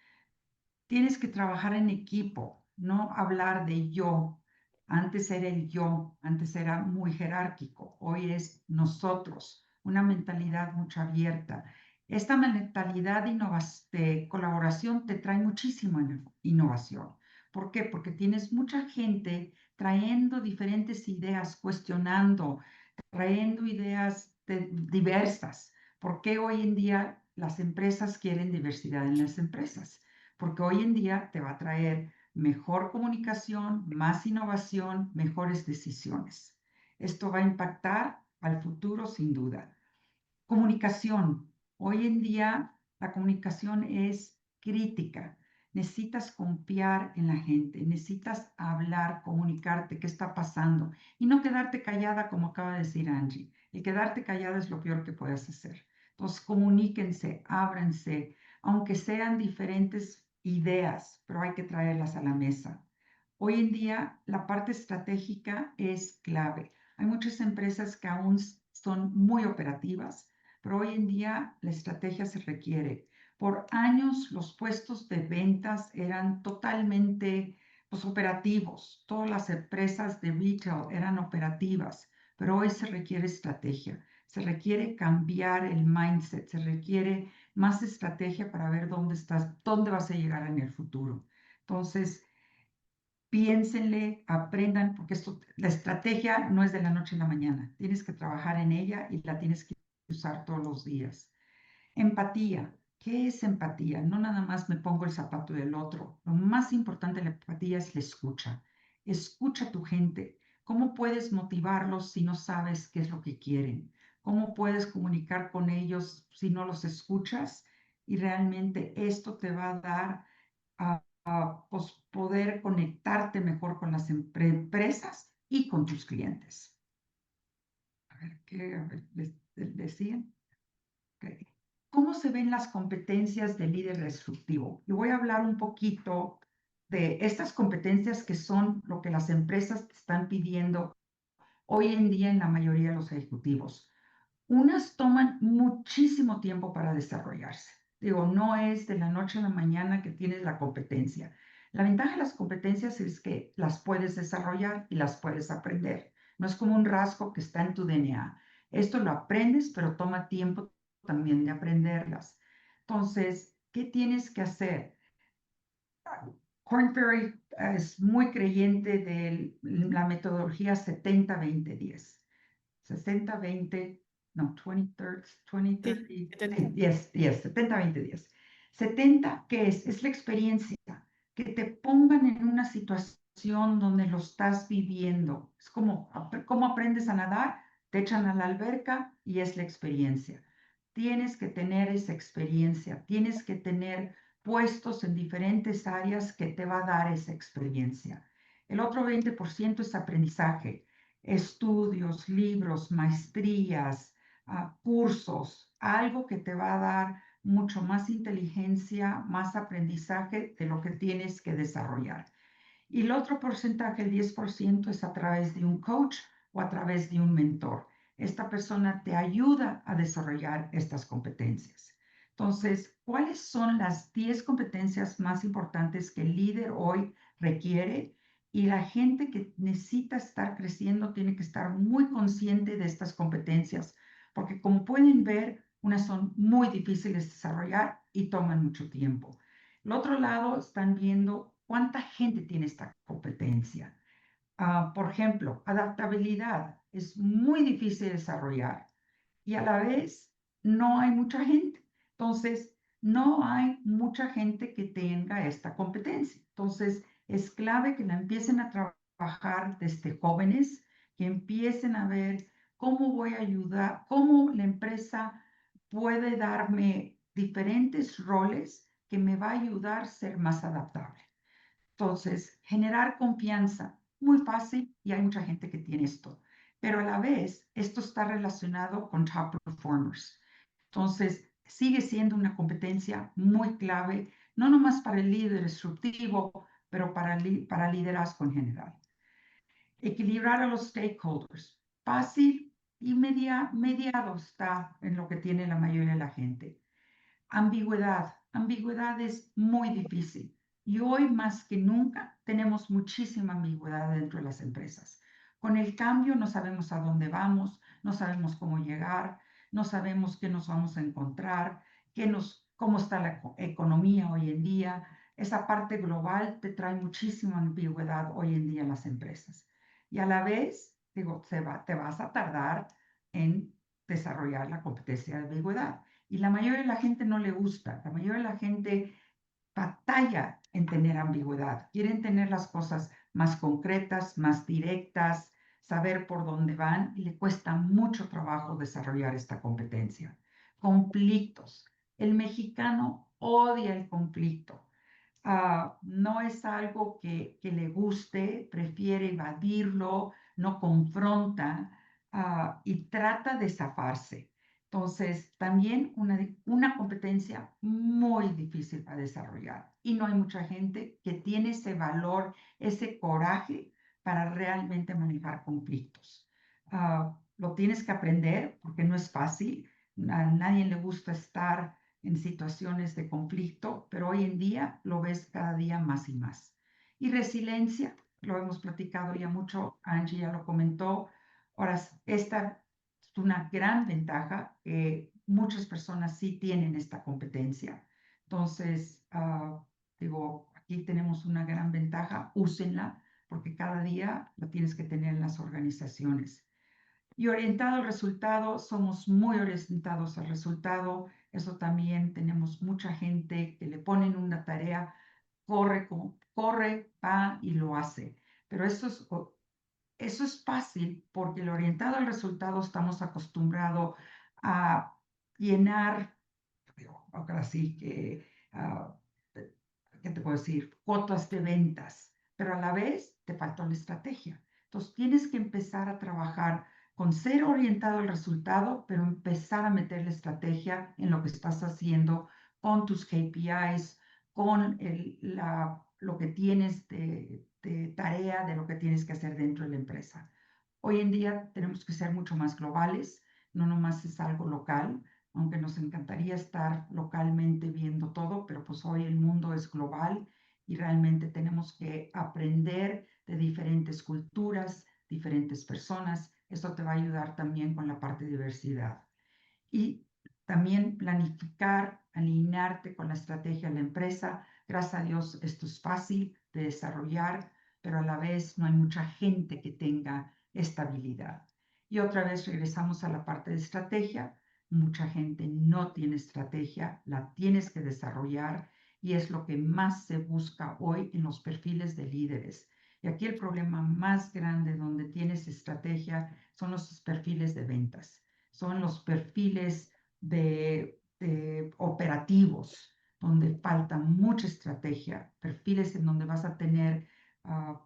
B: Tienes que trabajar en equipo, no hablar de yo. Antes era el yo, antes era muy jerárquico, hoy es nosotros, una mentalidad mucho abierta. Esta mentalidad de colaboración te trae muchísima innovación. ¿Por qué? Porque tienes mucha gente trayendo diferentes ideas, cuestionando, trayendo ideas diversas. ¿Por qué hoy en día las empresas quieren diversidad en las empresas? Porque hoy en día te va a traer mejor comunicación, más innovación, mejores decisiones. Esto va a impactar al futuro sin duda. Comunicación. Hoy en día la comunicación es crítica. Necesitas confiar en la gente, necesitas hablar, comunicarte qué está pasando y no quedarte callada como acaba de decir Angie. El quedarte callada es lo peor que puedes hacer. Entonces, comuníquense, ábranse, aunque sean diferentes ideas, pero hay que traerlas a la mesa. Hoy en día la parte estratégica es clave. Hay muchas empresas que aún son muy operativas, pero hoy en día la estrategia se requiere. Por años los puestos de ventas eran totalmente pues, operativos. Todas las empresas de retail eran operativas, pero hoy se requiere estrategia. Se requiere cambiar el mindset, se requiere más estrategia para ver dónde estás, dónde vas a llegar en el futuro. Entonces, piénsenle, aprendan, porque la estrategia no es de la noche a la mañana. Tienes que trabajar en ella y la tienes que usar todos los días. Empatía. ¿Qué es empatía? No nada más me pongo el zapato del otro. Lo más importante de la empatía es la escucha. Escucha a tu gente. ¿Cómo puedes motivarlos si no sabes qué es lo que quieren? ¿Cómo puedes comunicar con ellos si no los escuchas? Y realmente esto te va a dar pues, poder conectarte mejor con las empresas y con tus clientes. A ver, ¿qué decían? Ok. ¿Cómo se ven las competencias del líder disruptivo? Y voy a hablar un poquito de estas competencias que son lo que las empresas te están pidiendo hoy en día en la mayoría de los ejecutivos. Unas toman muchísimo tiempo para desarrollarse. Digo, no es de la noche a la mañana que tienes la competencia. La ventaja de las competencias es que las puedes desarrollar y las puedes aprender. No es como un rasgo que está en tu DNA. Esto lo aprendes, pero toma tiempo también de aprenderlas. Entonces, ¿qué tienes que hacer? Korn Ferry es muy creyente de la metodología 70-20-10. 60-20, no, 20-30,
A: Sí, 70.
B: 10, 10, 70-20-10. 70, ¿qué es? Es la experiencia, que te pongan en una situación donde lo estás viviendo. Es como, ¿cómo aprendes a nadar? Te echan a la alberca y es la experiencia. Tienes que tener esa experiencia, tienes que tener puestos en diferentes áreas que te va a dar esa experiencia. El otro 20% es aprendizaje, estudios, libros, maestrías, cursos, algo que te va a dar mucho más inteligencia, más aprendizaje de lo que tienes que desarrollar. Y el otro porcentaje, el 10%, es a través de un coach o a través de un mentor. Esta persona te ayuda a desarrollar estas competencias. Entonces, ¿cuáles son las 10 competencias más importantes que el líder hoy requiere? Y la gente que necesita estar creciendo tiene que estar muy consciente de estas competencias, porque como pueden ver, unas son muy difíciles de desarrollar y toman mucho tiempo. El otro lado están viendo cuánta gente tiene esta competencia. Por ejemplo, adaptabilidad es muy difícil de desarrollar y a la vez no hay mucha gente. Entonces, no hay mucha gente que tenga esta competencia. Entonces, es clave que la empiecen a trabajar desde jóvenes, que empiecen a ver cómo voy a ayudar, cómo la empresa puede darme diferentes roles que me va a ayudar a ser más adaptable. Entonces, generar confianza, muy fácil y hay mucha gente que tiene esto, pero a la vez esto está relacionado con top performers. Entonces, sigue siendo una competencia muy clave, no nomás para el líder disruptivo, pero para liderazgo en general. Equilibrar a los stakeholders, fácil y mediado está en lo que tiene la mayoría de la gente. Ambigüedad. Ambigüedad es muy difícil. Y hoy más que nunca tenemos muchísima ambigüedad dentro de las empresas. Con el cambio no sabemos a dónde vamos, no sabemos cómo llegar, no sabemos qué nos vamos a encontrar, cómo está la economía hoy en día. Esa parte global te trae muchísima ambigüedad hoy en día en las empresas. Y a la vez, digo, te vas a tardar en desarrollar la competencia de ambigüedad. Y la mayoría de la gente no le gusta, la mayoría de la gente batalla en tener ambigüedad, quieren tener las cosas más concretas, más directas, saber por dónde van y le cuesta mucho trabajo desarrollar esta competencia. Conflictos. El mexicano odia el conflicto. No es algo que le guste, prefiere evadirlo, no confronta y trata de zafarse. Entonces, también una competencia muy difícil para desarrollar y no hay mucha gente que tiene ese valor, ese coraje para realmente manejar conflictos. Lo tienes que aprender porque no es fácil. A nadie le gusta estar en situaciones de conflicto, pero hoy en día lo ves cada día más y más. Y resiliencia, lo hemos platicado ya mucho, Angie ya lo comentó. Ahora, esta es una gran ventaja. Muchas personas sí tienen esta competencia. Entonces, digo, aquí tenemos una gran ventaja, úsenla, porque cada día la tienes que tener en las organizaciones. Y orientado al resultado, somos muy orientados al resultado. Eso también tenemos mucha gente que le ponen una tarea, corre, va y lo hace. Pero eso es fácil porque el orientado al resultado estamos acostumbrados a llenar, ahora sí que, ¿qué te puedo decir? Cuotas de ventas, pero a la vez te faltó la estrategia. Entonces tienes que empezar a trabajar con ser orientado al resultado, pero empezar a meterle estrategia en lo que estás haciendo con tus KPIs, con lo que tienes de tarea, de lo que tienes que hacer dentro de la empresa. Hoy en día tenemos que ser mucho más globales, no nomás es algo local, aunque nos encantaría estar localmente viendo todo, pero pues hoy el mundo es global y realmente tenemos que aprender de diferentes culturas, diferentes personas. Esto te va a ayudar también con la parte de diversidad. Y también planificar, alinearte con la estrategia de la empresa. Gracias a Dios esto es fácil de desarrollar, pero a la vez no hay mucha gente que tenga esta habilidad. Y otra vez regresamos a la parte de estrategia. Mucha gente no tiene estrategia, la tienes que desarrollar y es lo que más se busca hoy en los perfiles de líderes. Y aquí el problema más grande donde tienes estrategia son los perfiles de ventas, son los perfiles de operativos, donde falta mucha estrategia, perfiles en donde vas a tener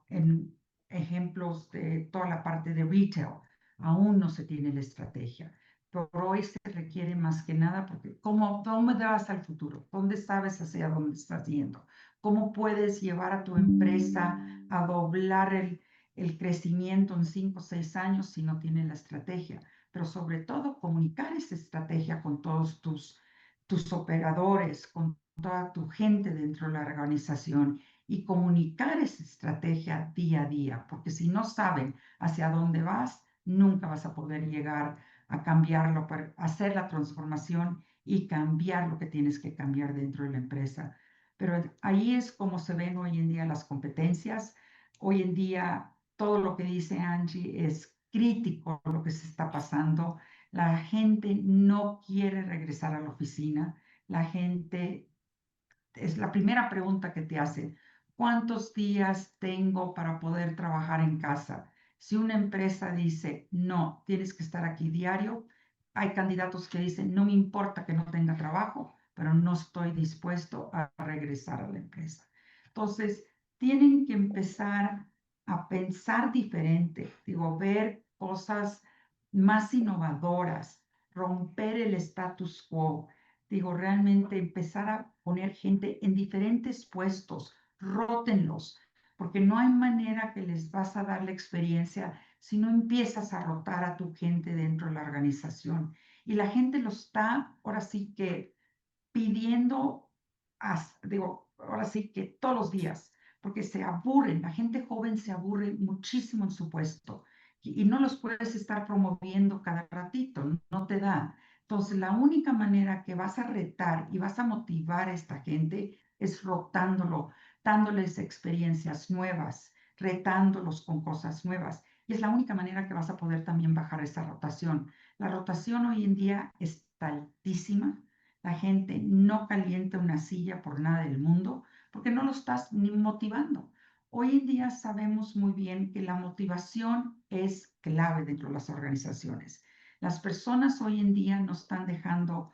B: en ejemplos de toda la parte de retail. Aún no se tiene la estrategia. Por hoy se requiere más que nada porque ¿dónde vas al futuro? ¿Dónde sabes hacia dónde estás yendo? ¿Cómo puedes llevar a tu empresa a doblar el crecimiento en 5 o 6 años si no tiene la estrategia? Pero sobre todo comunicar esa estrategia con todos tus operadores, con toda tu gente dentro de la organización y comunicar esa estrategia día a día, porque si no saben hacia dónde vas, nunca vas a poder llegar a cambiarlo, para hacer la transformación y cambiar lo que tienes que cambiar dentro de la empresa. Pero ahí es como se ven hoy en día las competencias. Hoy en día todo lo que dice Angie es crítico lo que se está pasando. La gente no quiere regresar a la oficina. La gente, es la primera pregunta que te hacen: ¿cuántos días tengo para poder trabajar en casa? Si una empresa dice, no, tienes que estar aquí diario, hay candidatos que dicen, no me importa que no tenga trabajo, pero no estoy dispuesto a regresar a la empresa. Entonces, tienen que empezar a pensar diferente, digo, ver cosas más innovadoras, romper el status quo. Digo, realmente empezar a poner gente en diferentes puestos, rótenlos, porque no hay manera que les vas a dar la experiencia si no empiezas a rotar a tu gente dentro de la organización. Y la gente lo está, ahora sí que pidiendo, digo, ahora sí que todos los días, porque se aburren, la gente joven se aburre muchísimo en su puesto y no los puedes estar promoviendo cada ratito, no te da. Entonces, la única manera que vas a retar y vas a motivar a esta gente es rotándolo, dándoles experiencias nuevas, retándolos con cosas nuevas. Y es la única manera que vas a poder también bajar esa rotación. La rotación hoy en día está altísima. La gente no calienta una silla por nada del mundo porque no lo estás ni motivando. Hoy en día sabemos muy bien que la motivación es clave dentro de las organizaciones. Las personas hoy en día no están dejando,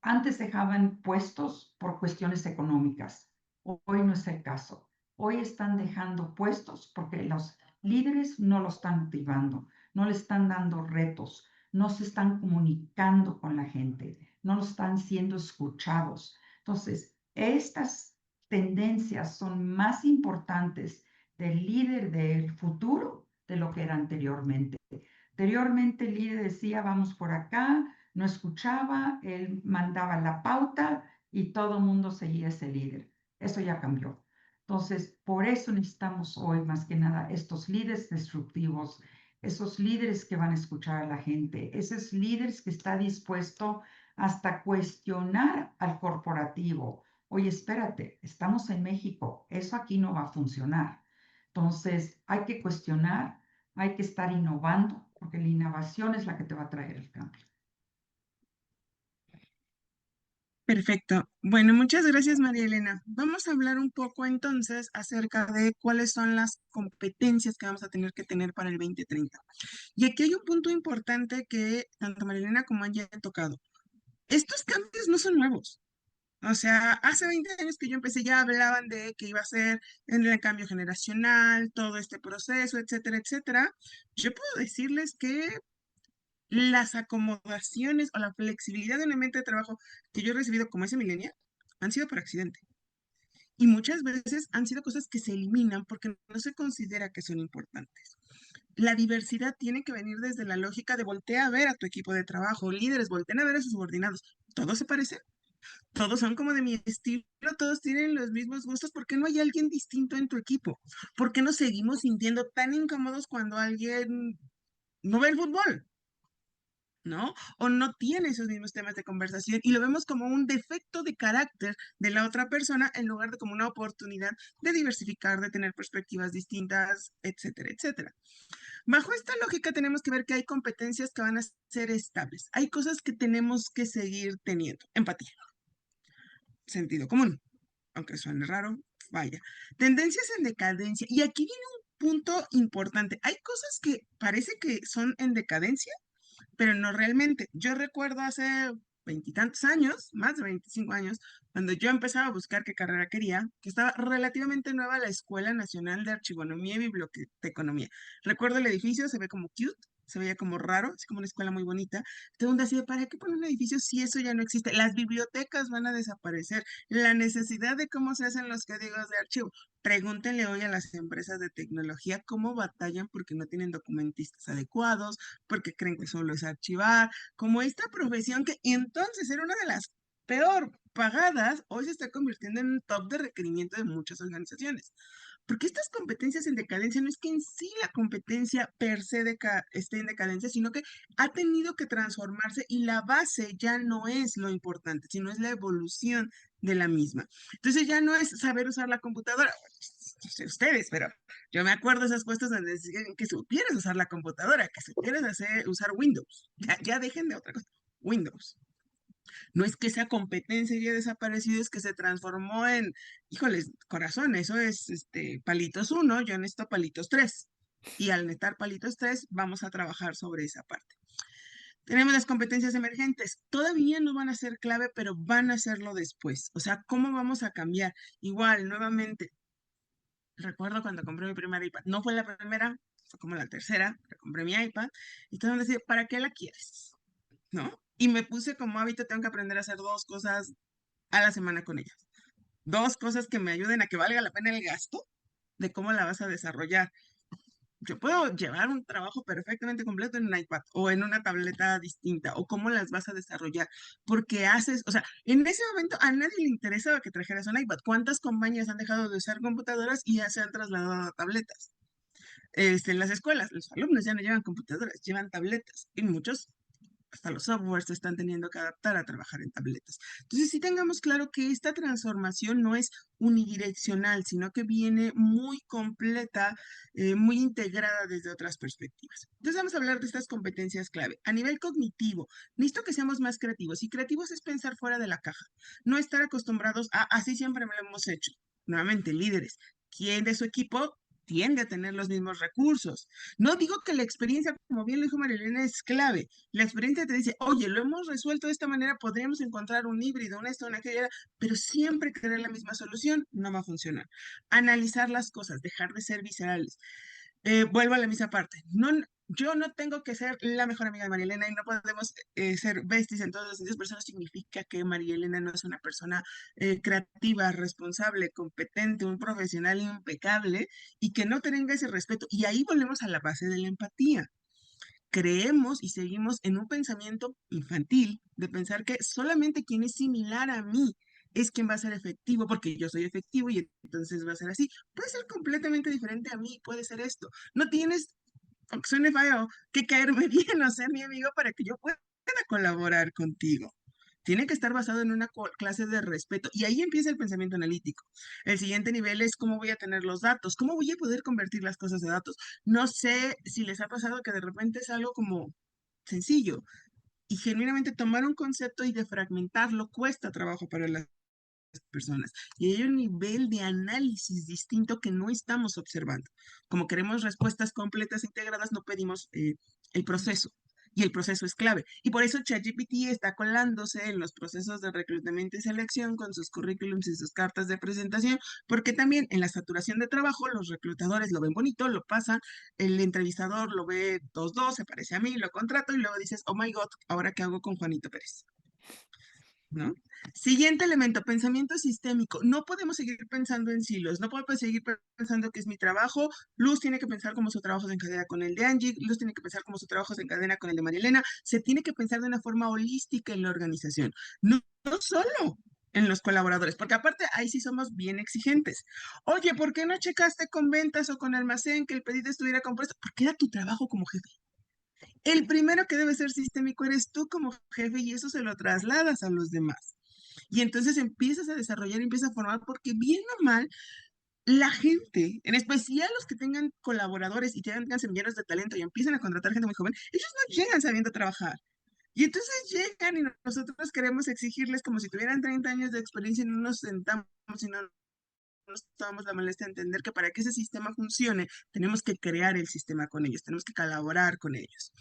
B: antes dejaban puestos por cuestiones económicas. Hoy no es el caso. Hoy están dejando puestos porque los líderes no lo están motivando, no le están dando retos, no se están comunicando con la gente, no lo están siendo escuchados. Entonces, estas tendencias son más importantes del líder del futuro de lo que era anteriormente. Anteriormente el líder decía, vamos por acá, no escuchaba, él mandaba la pauta y todo el mundo seguía ese líder. Eso ya cambió. Entonces, por eso necesitamos hoy más que nada estos líderes destructivos, esos líderes que van a escuchar a la gente, esos líderes que está dispuesto hasta cuestionar al corporativo. Oye, espérate, estamos en México, eso aquí no va a funcionar. Entonces, hay que cuestionar, hay que estar innovando, porque la innovación es la que te va a traer el cambio.
C: Perfecto. Bueno, muchas gracias, María Elena. Vamos a hablar un poco entonces acerca de cuáles son las competencias que vamos a tener que tener para el 2030. Y aquí hay un punto importante que tanto María Elena como Angie han tocado. Estos cambios no son nuevos. O sea, hace 20 años que yo empecé, ya hablaban de que iba a ser en el cambio generacional, todo este proceso, etcétera, etcétera. Yo puedo decirles que las acomodaciones o la flexibilidad de un ambiente de trabajo que yo he recibido como ese millennial han sido por accidente. Y muchas veces han sido cosas que se eliminan porque no se considera que son importantes. La diversidad tiene que venir desde la lógica de voltea a ver a tu equipo de trabajo, líderes, volteen a ver a sus subordinados. Todos se parecen, todos son como de mi estilo, todos tienen los mismos gustos. ¿Por qué no hay alguien distinto en tu equipo? ¿Por qué nos seguimos sintiendo tan incómodos cuando alguien no ve el fútbol? ¿No? O no tiene esos mismos temas de conversación y lo vemos como un defecto de carácter de la otra persona en lugar de como una oportunidad de diversificar, de tener perspectivas distintas, etcétera, etcétera. Bajo esta lógica tenemos que ver que hay competencias que van a ser estables. Hay cosas que tenemos que seguir teniendo. Empatía, sentido común, aunque suene raro, vaya. Tendencias en decadencia. Y aquí viene un punto importante. Hay cosas que parece que son en decadencia, pero no realmente. Yo recuerdo hace veintitantos años, más de 25 años, cuando yo empezaba a buscar qué carrera quería, que estaba relativamente nueva la Escuela Nacional de Archivonomía y Biblioteconomía. Recuerdo el edificio, se ve como cute, se veía como raro, así como una escuela muy bonita. Todo un así de, ¿para qué poner un edificio si eso ya no existe? Las bibliotecas van a desaparecer. La necesidad de cómo se hacen los códigos de archivo. Pregúntenle hoy a las empresas de tecnología cómo batallan porque no tienen documentistas adecuados, porque creen que solo es archivar, como esta profesión que entonces era una de las peor pagadas, hoy se está convirtiendo en un top de requerimiento de muchas organizaciones. Porque estas competencias en decadencia no es que en sí la competencia per se esté en decadencia, sino que ha tenido que transformarse y la base ya no es lo importante, sino es la evolución de la misma. Entonces ya no es saber usar la computadora, no sé ustedes, pero yo me acuerdo de esas puestos donde decían que supieras usar la computadora, que supieras usar Windows. Ya dejen de otra cosa. Windows. No es que esa competencia haya desaparecido, es que se transformó en, híjoles, corazón, eso es palitos uno, yo necesito palitos 3. Y al necesitar palitos 3, vamos a trabajar sobre esa parte. Tenemos las competencias emergentes. Todavía no van a ser clave, pero van a serlo después. O sea, ¿cómo vamos a cambiar? Igual, nuevamente, recuerdo cuando compré mi primer iPad. No fue la primera, fue como la tercera, que compré mi iPad. Y todo el mundo decía, ¿para qué la quieres? ¿No? Y me puse como hábito, tengo que aprender a hacer dos cosas a la semana con ellas. Dos cosas que me ayuden a que valga la pena el gasto de cómo la vas a desarrollar. Yo puedo llevar un trabajo perfectamente completo en un iPad o en una tableta distinta o cómo las vas a desarrollar, porque haces, o sea, en ese momento a nadie le interesaba que trajeras un iPad. ¿Cuántas compañías han dejado de usar computadoras y ya se han trasladado a tabletas? En las escuelas, los alumnos ya no llevan computadoras, llevan tabletas y muchos hasta los softwares se están teniendo que adaptar a trabajar en tabletas. Entonces, sí tengamos claro que esta transformación no es unidireccional, sino que viene muy completa, muy integrada desde otras perspectivas. Entonces, vamos a hablar de estas competencias clave. A nivel cognitivo, necesito que seamos más creativos. Y creativos es pensar fuera de la caja, no estar acostumbrados a así siempre me lo hemos hecho. Nuevamente, líderes. ¿Quién de su equipo tiende a tener los mismos recursos? No digo que la experiencia, como bien lo dijo Marilena, es clave. La experiencia te dice, oye, lo hemos resuelto de esta manera, podríamos encontrar un híbrido, un esto, una aquella, pero siempre querer la misma solución no va a funcionar. Analizar las cosas, dejar de ser viscerales. Vuelvo a la misma parte. No, yo no tengo que ser la mejor amiga de María Elena y no podemos ser besties en todos los sentidos, pero eso no significa que María Elena no es una persona creativa, responsable, competente, un profesional impecable y que no tenga ese respeto. Y ahí volvemos a la base de la empatía. Creemos y seguimos en un pensamiento infantil de pensar que solamente quien es similar a mí es quien va a ser efectivo, porque yo soy efectivo y entonces va a ser así. Puede ser completamente diferente a mí, puede ser esto. No tienes, aunque suene feo, que caerme bien o ser mi amigo para que yo pueda colaborar contigo. Tiene que estar basado en una clase de respeto y ahí empieza el pensamiento analítico. El siguiente nivel es cómo voy a tener los datos, cómo voy a poder convertir las cosas de datos. No sé si les ha pasado que de repente es algo como sencillo y genuinamente tomar un concepto y defragmentarlo cuesta trabajo para las personas. Y hay un nivel de análisis distinto que no estamos observando. Como queremos respuestas completas e integradas, no pedimos el proceso. y el proceso es clave. Y por eso ChatGPT está colándose en los procesos de reclutamiento y selección con sus currículums y sus cartas de presentación, porque también en la saturación de trabajo los reclutadores lo ven bonito, lo pasan, el entrevistador lo ve 2-2, se parece a mí, lo contrato y luego dices, oh my God, ¿ahora qué hago con Juanito Pérez? ¿No? Siguiente elemento, pensamiento sistémico. No podemos seguir pensando en silos, no podemos seguir pensando que es mi trabajo. Luz tiene que pensar cómo su trabajo se encadena con el de Angie, Luz tiene que pensar cómo su trabajo se encadena con el de Marielena. Se tiene que pensar de una forma holística en la organización, no solo en los colaboradores, porque aparte ahí sí somos bien exigentes. Oye, ¿por qué no checaste con ventas o con almacén que el pedido estuviera compuesto? Porque era tu trabajo como jefe. El primero que debe ser sistémico eres tú como jefe y eso se lo trasladas a los demás. Y entonces empiezas a desarrollar, empiezas a formar, porque bien o mal, la gente, en especial los que tengan colaboradores y tengan semilleros de talento y empiezan a contratar gente muy joven, ellos no llegan sabiendo trabajar. Y entonces llegan y nosotros queremos exigirles como si tuvieran 30 años de experiencia y no nos sentamos y no nos tomamos la molestia de entender que para que ese sistema funcione, tenemos que crear el sistema con ellos, tenemos que colaborar con ellos.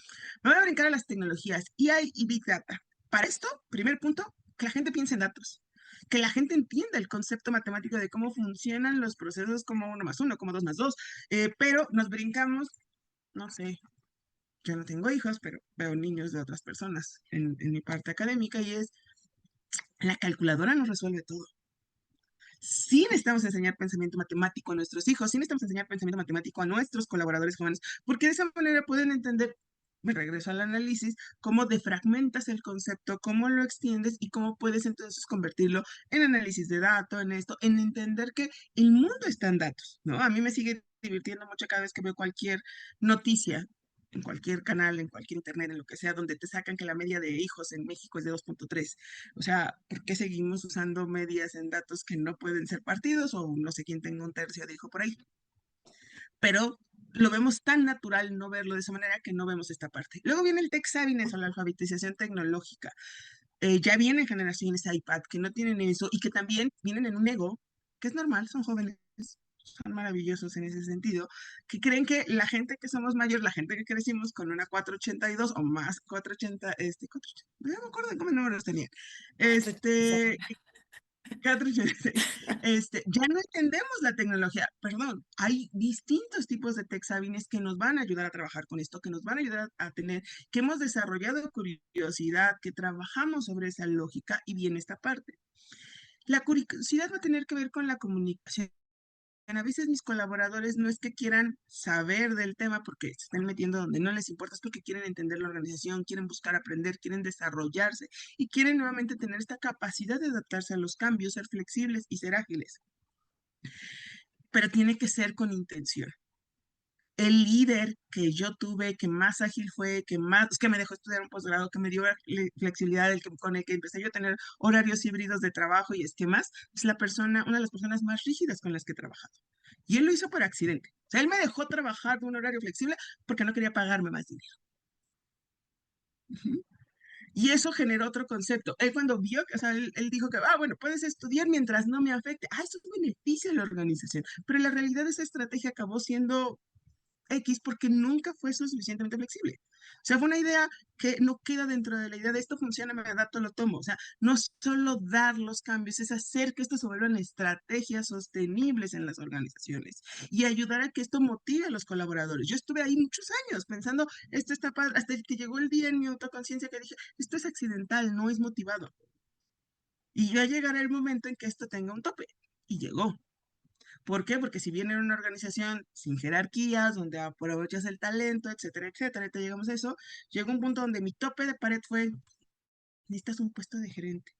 C: Me voy a brincar a las tecnologías, AI y Big Data. Para esto, primer punto, que la gente piense en datos, que la gente entienda el concepto matemático de cómo funcionan los procesos como 1+1, como 2+2, pero nos brincamos, no sé, yo no tengo hijos, pero veo niños de otras personas en mi parte académica y es, la calculadora nos resuelve todo. Sí necesitamos enseñar pensamiento matemático a nuestros hijos, sí necesitamos enseñar pensamiento matemático a nuestros colaboradores jóvenes, porque de esa manera pueden entender, me regreso al análisis, cómo defragmentas el concepto, cómo lo extiendes y cómo puedes entonces convertirlo en análisis de datos, en esto, en entender que el mundo está en datos, ¿no? A mí me sigue divirtiendo mucho cada vez que veo cualquier noticia en cualquier canal, en cualquier internet, en lo que sea, donde te sacan que la media de hijos en México es de 2.3. O sea, ¿por qué seguimos usando medias en datos que no pueden ser partidos o no sé quién tenga un tercio de hijo por ahí? Pero lo vemos tan natural no verlo de esa manera que no vemos esta parte. Luego viene el tech savviness o la alfabetización tecnológica. Ya vienen generaciones iPad que no tienen eso y que también vienen en un ego, que es normal, son jóvenes, son maravillosos en ese sentido, que creen que la gente que somos mayor, la gente que crecimos con una 482 o más 480, 480, no me acuerdo de cómo números tenían,
A: 486.
C: 486. Ya no entendemos la tecnología. Perdón, hay distintos tipos de tech savviness que nos van a ayudar a trabajar con esto, que nos van a ayudar a tener, que hemos desarrollado curiosidad, que trabajamos sobre esa lógica y viene esta parte. La curiosidad va a tener que ver con la comunicación. A veces mis colaboradores no es que quieran saber del tema porque se están metiendo donde no les importa, es porque quieren entender la organización, quieren buscar aprender, quieren desarrollarse y quieren nuevamente tener esta capacidad de adaptarse a los cambios, ser flexibles y ser ágiles. Pero tiene que ser con intención. El líder que yo tuve, que más ágil fue, que me dejó estudiar un posgrado, que me dio flexibilidad, con el que empecé yo a tener horarios híbridos de trabajo y esquemas, es una de las personas más rígidas con las que he trabajado. Y él lo hizo por accidente. O sea, él me dejó trabajar de un horario flexible porque no quería pagarme más dinero. Ujú. Y eso generó otro concepto. Él cuando vio, o sea, él dijo que, bueno, puedes estudiar mientras no me afecte. Eso beneficia a la organización. Pero en la realidad esa estrategia acabó siendo X porque nunca fue suficientemente flexible. O sea, fue una idea que no queda dentro de la idea de esto funciona, me adapto, lo tomo. O sea, no solo dar los cambios, es hacer que esto se vuelvan estrategias sostenibles en las organizaciones y ayudar a que esto motive a los colaboradores. Yo estuve ahí muchos años pensando, esto está padre, hasta que llegó el día en mi autoconciencia que dije, esto es accidental, no es motivado. Y ya llegará el momento en que esto tenga un tope. Y llegó. ¿Por qué? Porque si bien era una organización sin jerarquías, donde aprovechas el talento, etcétera, etcétera, y te llegamos a eso, llegó un punto donde mi tope de pared fue, necesitas un puesto de gerente.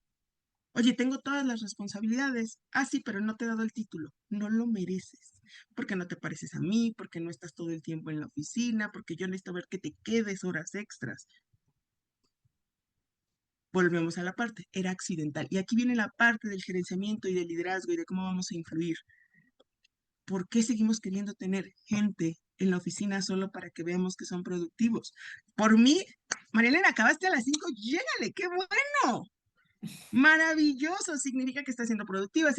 C: Oye, tengo todas las responsabilidades. Sí, pero no te he dado el título. No lo mereces. Porque no te pareces a mí, porque no estás todo el tiempo en la oficina, porque yo necesito ver que te quedes horas extras. Volvemos a la parte, era accidental. Y aquí viene la parte del gerenciamiento y del liderazgo y de cómo vamos a influir. ¿Por qué seguimos queriendo tener gente en la oficina solo para que veamos que son productivos? Por mí, Marielena, acabaste a las 5, llégale, qué bueno. Maravilloso, significa que está siendo productiva,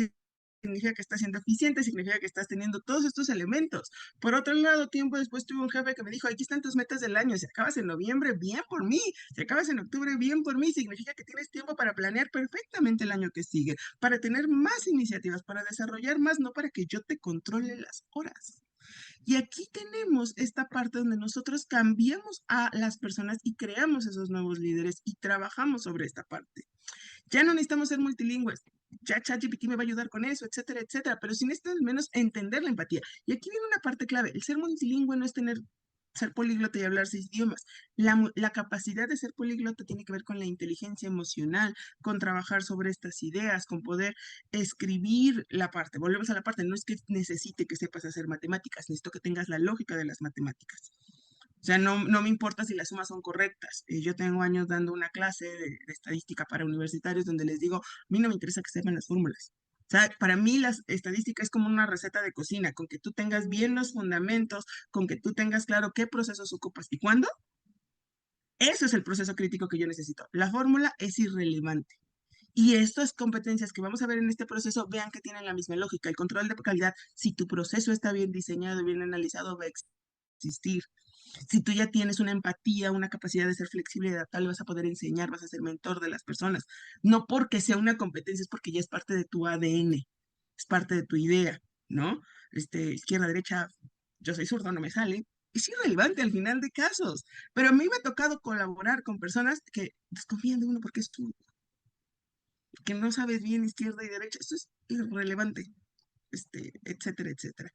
C: significa que estás siendo eficiente, significa que estás teniendo todos estos elementos. Por otro lado, tiempo después tuve un jefe que me dijo, aquí están tus metas del año, si acabas en noviembre, bien por mí, si acabas en octubre, bien por mí, significa que tienes tiempo para planear perfectamente el año que sigue, para tener más iniciativas, para desarrollar más, no para que yo te controle las horas. Y aquí tenemos esta parte donde nosotros cambiamos a las personas y creamos esos nuevos líderes y trabajamos sobre esta parte. Ya no necesitamos ser multilingües. Ya ChatGPT me va a ayudar con eso, etcétera, etcétera. Pero sí necesito al menos entender la empatía. Y aquí viene una parte clave. El ser multilingüe no es ser políglota y hablar 6 idiomas. La capacidad de ser políglota tiene que ver con la inteligencia emocional, con trabajar sobre estas ideas, con poder escribir la parte. Volvemos a la parte, no es que necesite que sepas hacer matemáticas, necesito que tengas la lógica de las matemáticas. O sea, no me importa si las sumas son correctas. Yo tengo años dando una clase de estadística para universitarios donde les digo, a mí no me interesa que sepan las fórmulas. O sea, para mí la estadística es como una receta de cocina, con que tú tengas bien los fundamentos, con que tú tengas claro qué procesos ocupas y cuándo. Eso es el proceso crítico que yo necesito. La fórmula es irrelevante. Y estas competencias que vamos a ver en este proceso, vean que tienen la misma lógica. El control de calidad, si tu proceso está bien diseñado, bien analizado, va a existir. Si tú ya tienes una empatía, una capacidad de ser flexible y adaptable, vas a poder enseñar, vas a ser mentor de las personas. No porque sea una competencia, es porque ya es parte de tu ADN, es parte de tu idea, ¿no? Izquierda, derecha, yo soy zurdo, no me sale. Es irrelevante al final de casos. Pero a mí me ha tocado colaborar con personas que desconfían de uno porque es zurdo, que no sabes bien izquierda y derecha. Eso es irrelevante, etcétera, etcétera.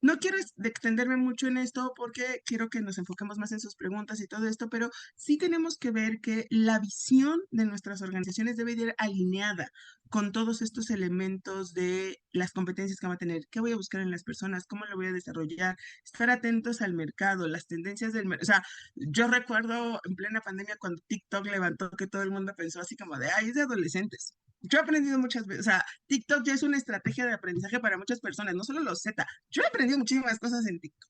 C: No quiero extenderme mucho en esto porque quiero que nos enfoquemos más en sus preguntas y todo esto, pero sí tenemos que ver que la visión de nuestras organizaciones debe ir alineada con todos estos elementos de las competencias que van a tener, qué voy a buscar en las personas, cómo lo voy a desarrollar, estar atentos al mercado, las tendencias del mercado. O sea, yo recuerdo en plena pandemia cuando TikTok levantó que todo el mundo pensó así como de, ay, es de adolescentes. Yo he aprendido muchas veces, o sea, TikTok ya es una estrategia de aprendizaje para muchas personas, no solo los Z. Yo he aprendido muchísimas cosas en TikTok,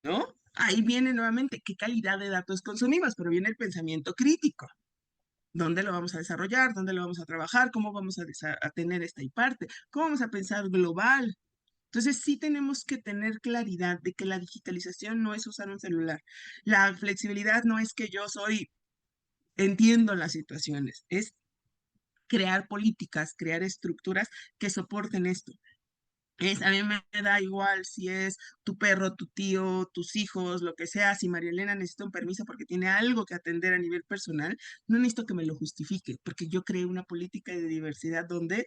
C: ¿no? Ahí viene nuevamente qué calidad de datos consumimos, pero viene el pensamiento crítico. ¿Dónde lo vamos a desarrollar? ¿Dónde lo vamos a trabajar? ¿Cómo vamos a tener esta y parte? ¿Cómo vamos a pensar global? Entonces sí tenemos que tener claridad de que la digitalización no es usar un celular. La flexibilidad no es que entiendo las situaciones, es crear políticas, crear estructuras que soporten esto. A mí me da igual si es tu perro, tu tío, tus hijos, lo que sea. Si María Elena necesita un permiso porque tiene algo que atender a nivel personal, no necesito que me lo justifique, porque yo creé una política de diversidad donde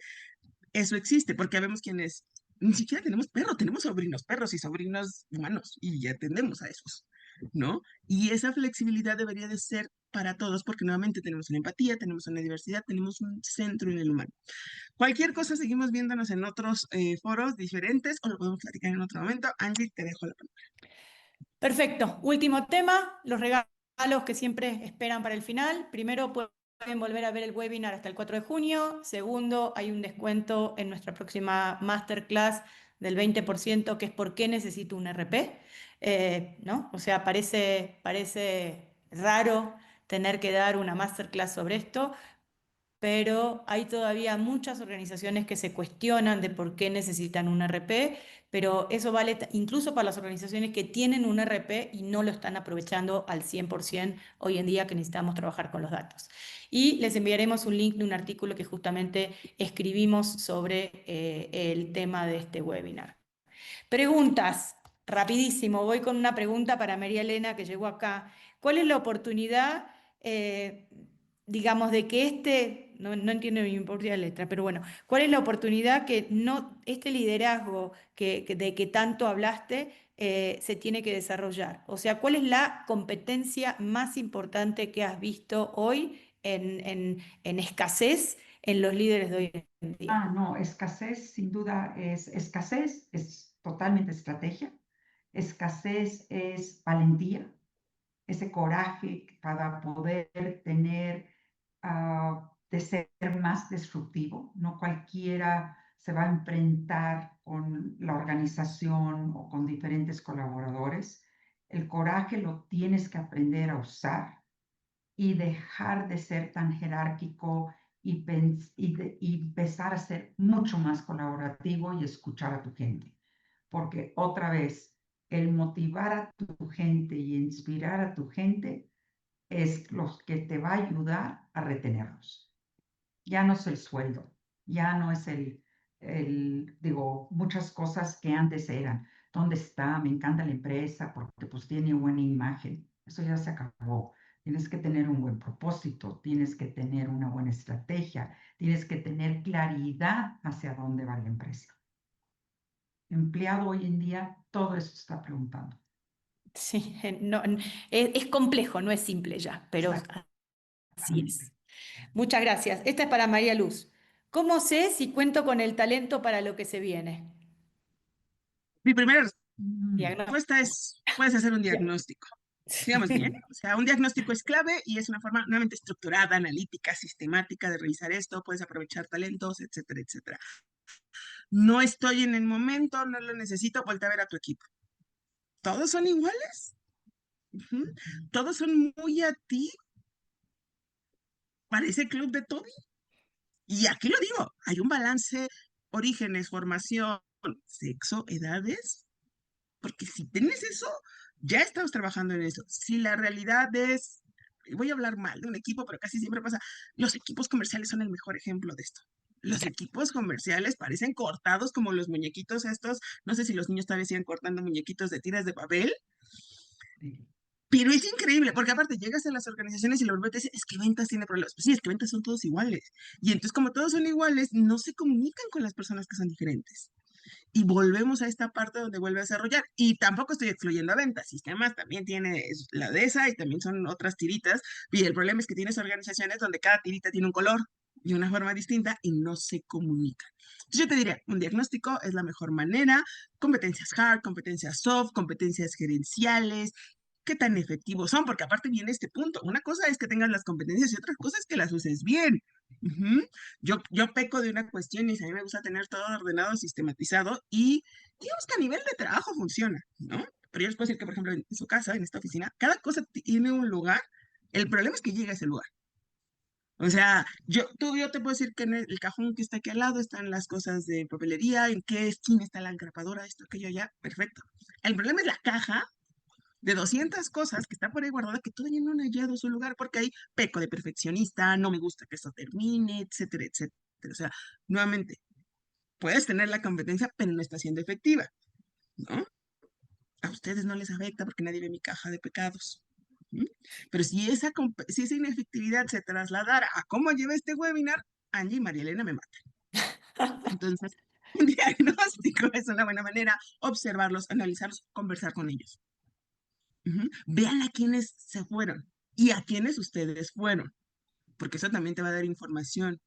C: eso existe, porque vemos quienes ni siquiera tenemos perro, tenemos sobrinos perros y sobrinos humanos y atendemos a esos, ¿no? Y esa flexibilidad debería de ser para todos, porque nuevamente tenemos una empatía, tenemos una diversidad, tenemos un centro en el humano. Cualquier cosa, seguimos viéndonos en otros foros diferentes o lo podemos platicar en otro momento. Angie, te dejo la palabra.
A: Perfecto. Último tema, los regalos que siempre esperan para el final. Primero, pueden volver a ver el webinar hasta el 4 de junio. Segundo, hay un descuento en nuestra próxima masterclass del 20%, que es ¿por qué necesito un RP? ¿No? O sea, parece raro tener que dar una masterclass sobre esto, pero hay todavía muchas organizaciones que se cuestionan de por qué necesitan un RP, pero eso vale incluso para las organizaciones que tienen un RP y no lo están aprovechando al 100% hoy en día que necesitamos trabajar con los datos. Y les enviaremos un link de un artículo que justamente escribimos sobre el tema de este webinar. Preguntas, rapidísimo, voy con una pregunta para María Elena que llegó acá. ¿Cuál es la oportunidad, digamos, de que no entiendo mi propia letra, pero bueno, cuál es la oportunidad que no, este liderazgo de que tanto hablaste se tiene que desarrollar? O sea, ¿cuál es la competencia más importante que has visto hoy en escasez en los líderes de hoy en día?
B: No, escasez sin duda es totalmente estrategia. Escasez es valentía, ese coraje para poder tener, de ser más disruptivo. No cualquiera se va a enfrentar con la organización o con diferentes colaboradores. El coraje lo tienes que aprender a usar y dejar de ser tan jerárquico y empezar a ser mucho más colaborativo y escuchar a tu gente. Porque otra vez, el motivar a tu gente y inspirar a tu gente es lo que te va a ayudar a retenerlos. Ya no es el sueldo, ya no es digo, muchas cosas que antes eran. ¿Dónde está? Me encanta la empresa porque pues tiene buena imagen. Eso ya se acabó. Tienes que tener un buen propósito, tienes que tener una buena estrategia, tienes que tener claridad hacia dónde va la empresa. Empleado hoy en día, todo eso está preguntando.
A: Sí, no, es complejo, no es simple ya, pero así es. Muchas gracias. Esta es para María Luz. ¿Cómo sé si cuento con el talento para lo que se viene?
C: Mi primera
A: Diagnóstico.
C: respuesta es, puedes hacer un diagnóstico. Sigamos bien. O sea, un diagnóstico es clave y es una forma nuevamente estructurada, analítica, sistemática de revisar esto. Puedes aprovechar talentos, etcétera, etcétera. No estoy en el momento, no lo necesito, voltea a ver a tu equipo. ¿Todos son iguales? Ujú. ¿Todos son muy a ti? ¿Parece club de Toby? Y aquí lo digo, hay un balance, orígenes, formación, sexo, edades, porque si tienes eso, ya estamos trabajando en eso. Si la realidad es, voy a hablar mal de un equipo, pero casi siempre pasa, los equipos comerciales son el mejor ejemplo de esto. Los equipos comerciales parecen cortados como los muñequitos estos, no sé si los niños todavía siguen cortando muñequitos de tiras de papel, pero es increíble, porque aparte llegas a las organizaciones y la verdad te dice, es que ventas tiene problemas. Pues sí, es que ventas son todos iguales. Y entonces como todos son iguales, no se comunican con las personas que son diferentes. Y volvemos a esta parte donde vuelve a desarrollar. Y tampoco estoy excluyendo a ventas. Sistemas también tiene la de esa y también son otras tiritas. Y el problema es que tienes organizaciones donde cada tirita tiene un color y una forma distinta y no se comunican. Entonces yo te diría, un diagnóstico es la mejor manera, competencias hard, competencias soft, competencias gerenciales, qué tan efectivos son, porque aparte viene este punto. Una cosa es que tengas las competencias y otra cosa es que las uses bien. Ujú. Yo peco de una cuestión y a mí me gusta tener todo ordenado, sistematizado y digamos que a nivel de trabajo funciona, ¿no? Pero yo les puedo decir que, por ejemplo, en su casa, en esta oficina, cada cosa tiene un lugar. El problema es que llega a ese lugar. O sea, yo te puedo decir que en el cajón que está aquí al lado están las cosas de papelería, en qué esquina está la engrapadora, esto, aquello, allá, perfecto. El problema es la caja de 200 cosas que está por ahí guardada que todavía no han hallado su lugar porque hay peco de perfeccionista, no me gusta que esto termine, etcétera, etcétera. O sea, nuevamente, puedes tener la competencia, pero no está siendo efectiva, ¿no? A ustedes no les afecta porque nadie ve mi caja de pecados. ¿Mm? Pero si esa inefectividad se trasladara a cómo lleva este webinar, Angie y María Elena me matan. Entonces, un diagnóstico es una buena manera, observarlos, analizarlos, conversar con ellos. Vean a quienes se fueron y a quienes ustedes fueron, porque eso también te va a dar información.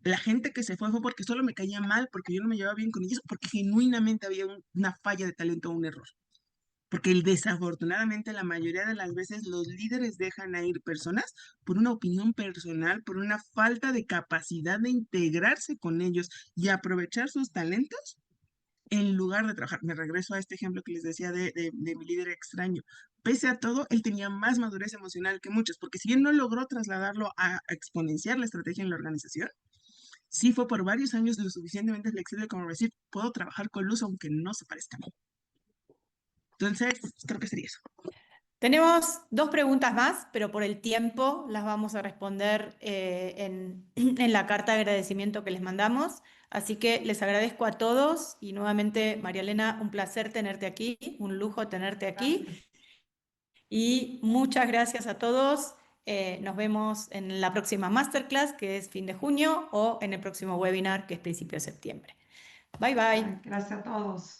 C: La gente que se fue porque solo me caía mal, porque yo no me llevaba bien con ellos, porque genuinamente había una falla de talento o un error. Porque desafortunadamente la mayoría de las veces los líderes dejan a ir personas por una opinión personal, por una falta de capacidad de integrarse con ellos y aprovechar sus talentos en lugar de trabajar. Me regreso a este ejemplo que les decía de mi líder extraño. Pese a todo, él tenía más madurez emocional que muchos, porque si bien no logró trasladarlo a exponenciar la estrategia en la organización, sí fue por varios años lo suficientemente flexible como para decir, puedo trabajar con luz aunque no se parezca a mí. Entonces, creo que sería eso.
A: Tenemos dos preguntas más, pero por el tiempo las vamos a responder en la carta de agradecimiento que les mandamos. Así que les agradezco a todos y nuevamente, María Elena, un placer tenerte aquí, un lujo tenerte aquí. Y muchas gracias a todos. Nos vemos en la próxima masterclass, que es fin de junio, o en el próximo webinar, que es principio de septiembre. Bye, bye.
B: Gracias a todos.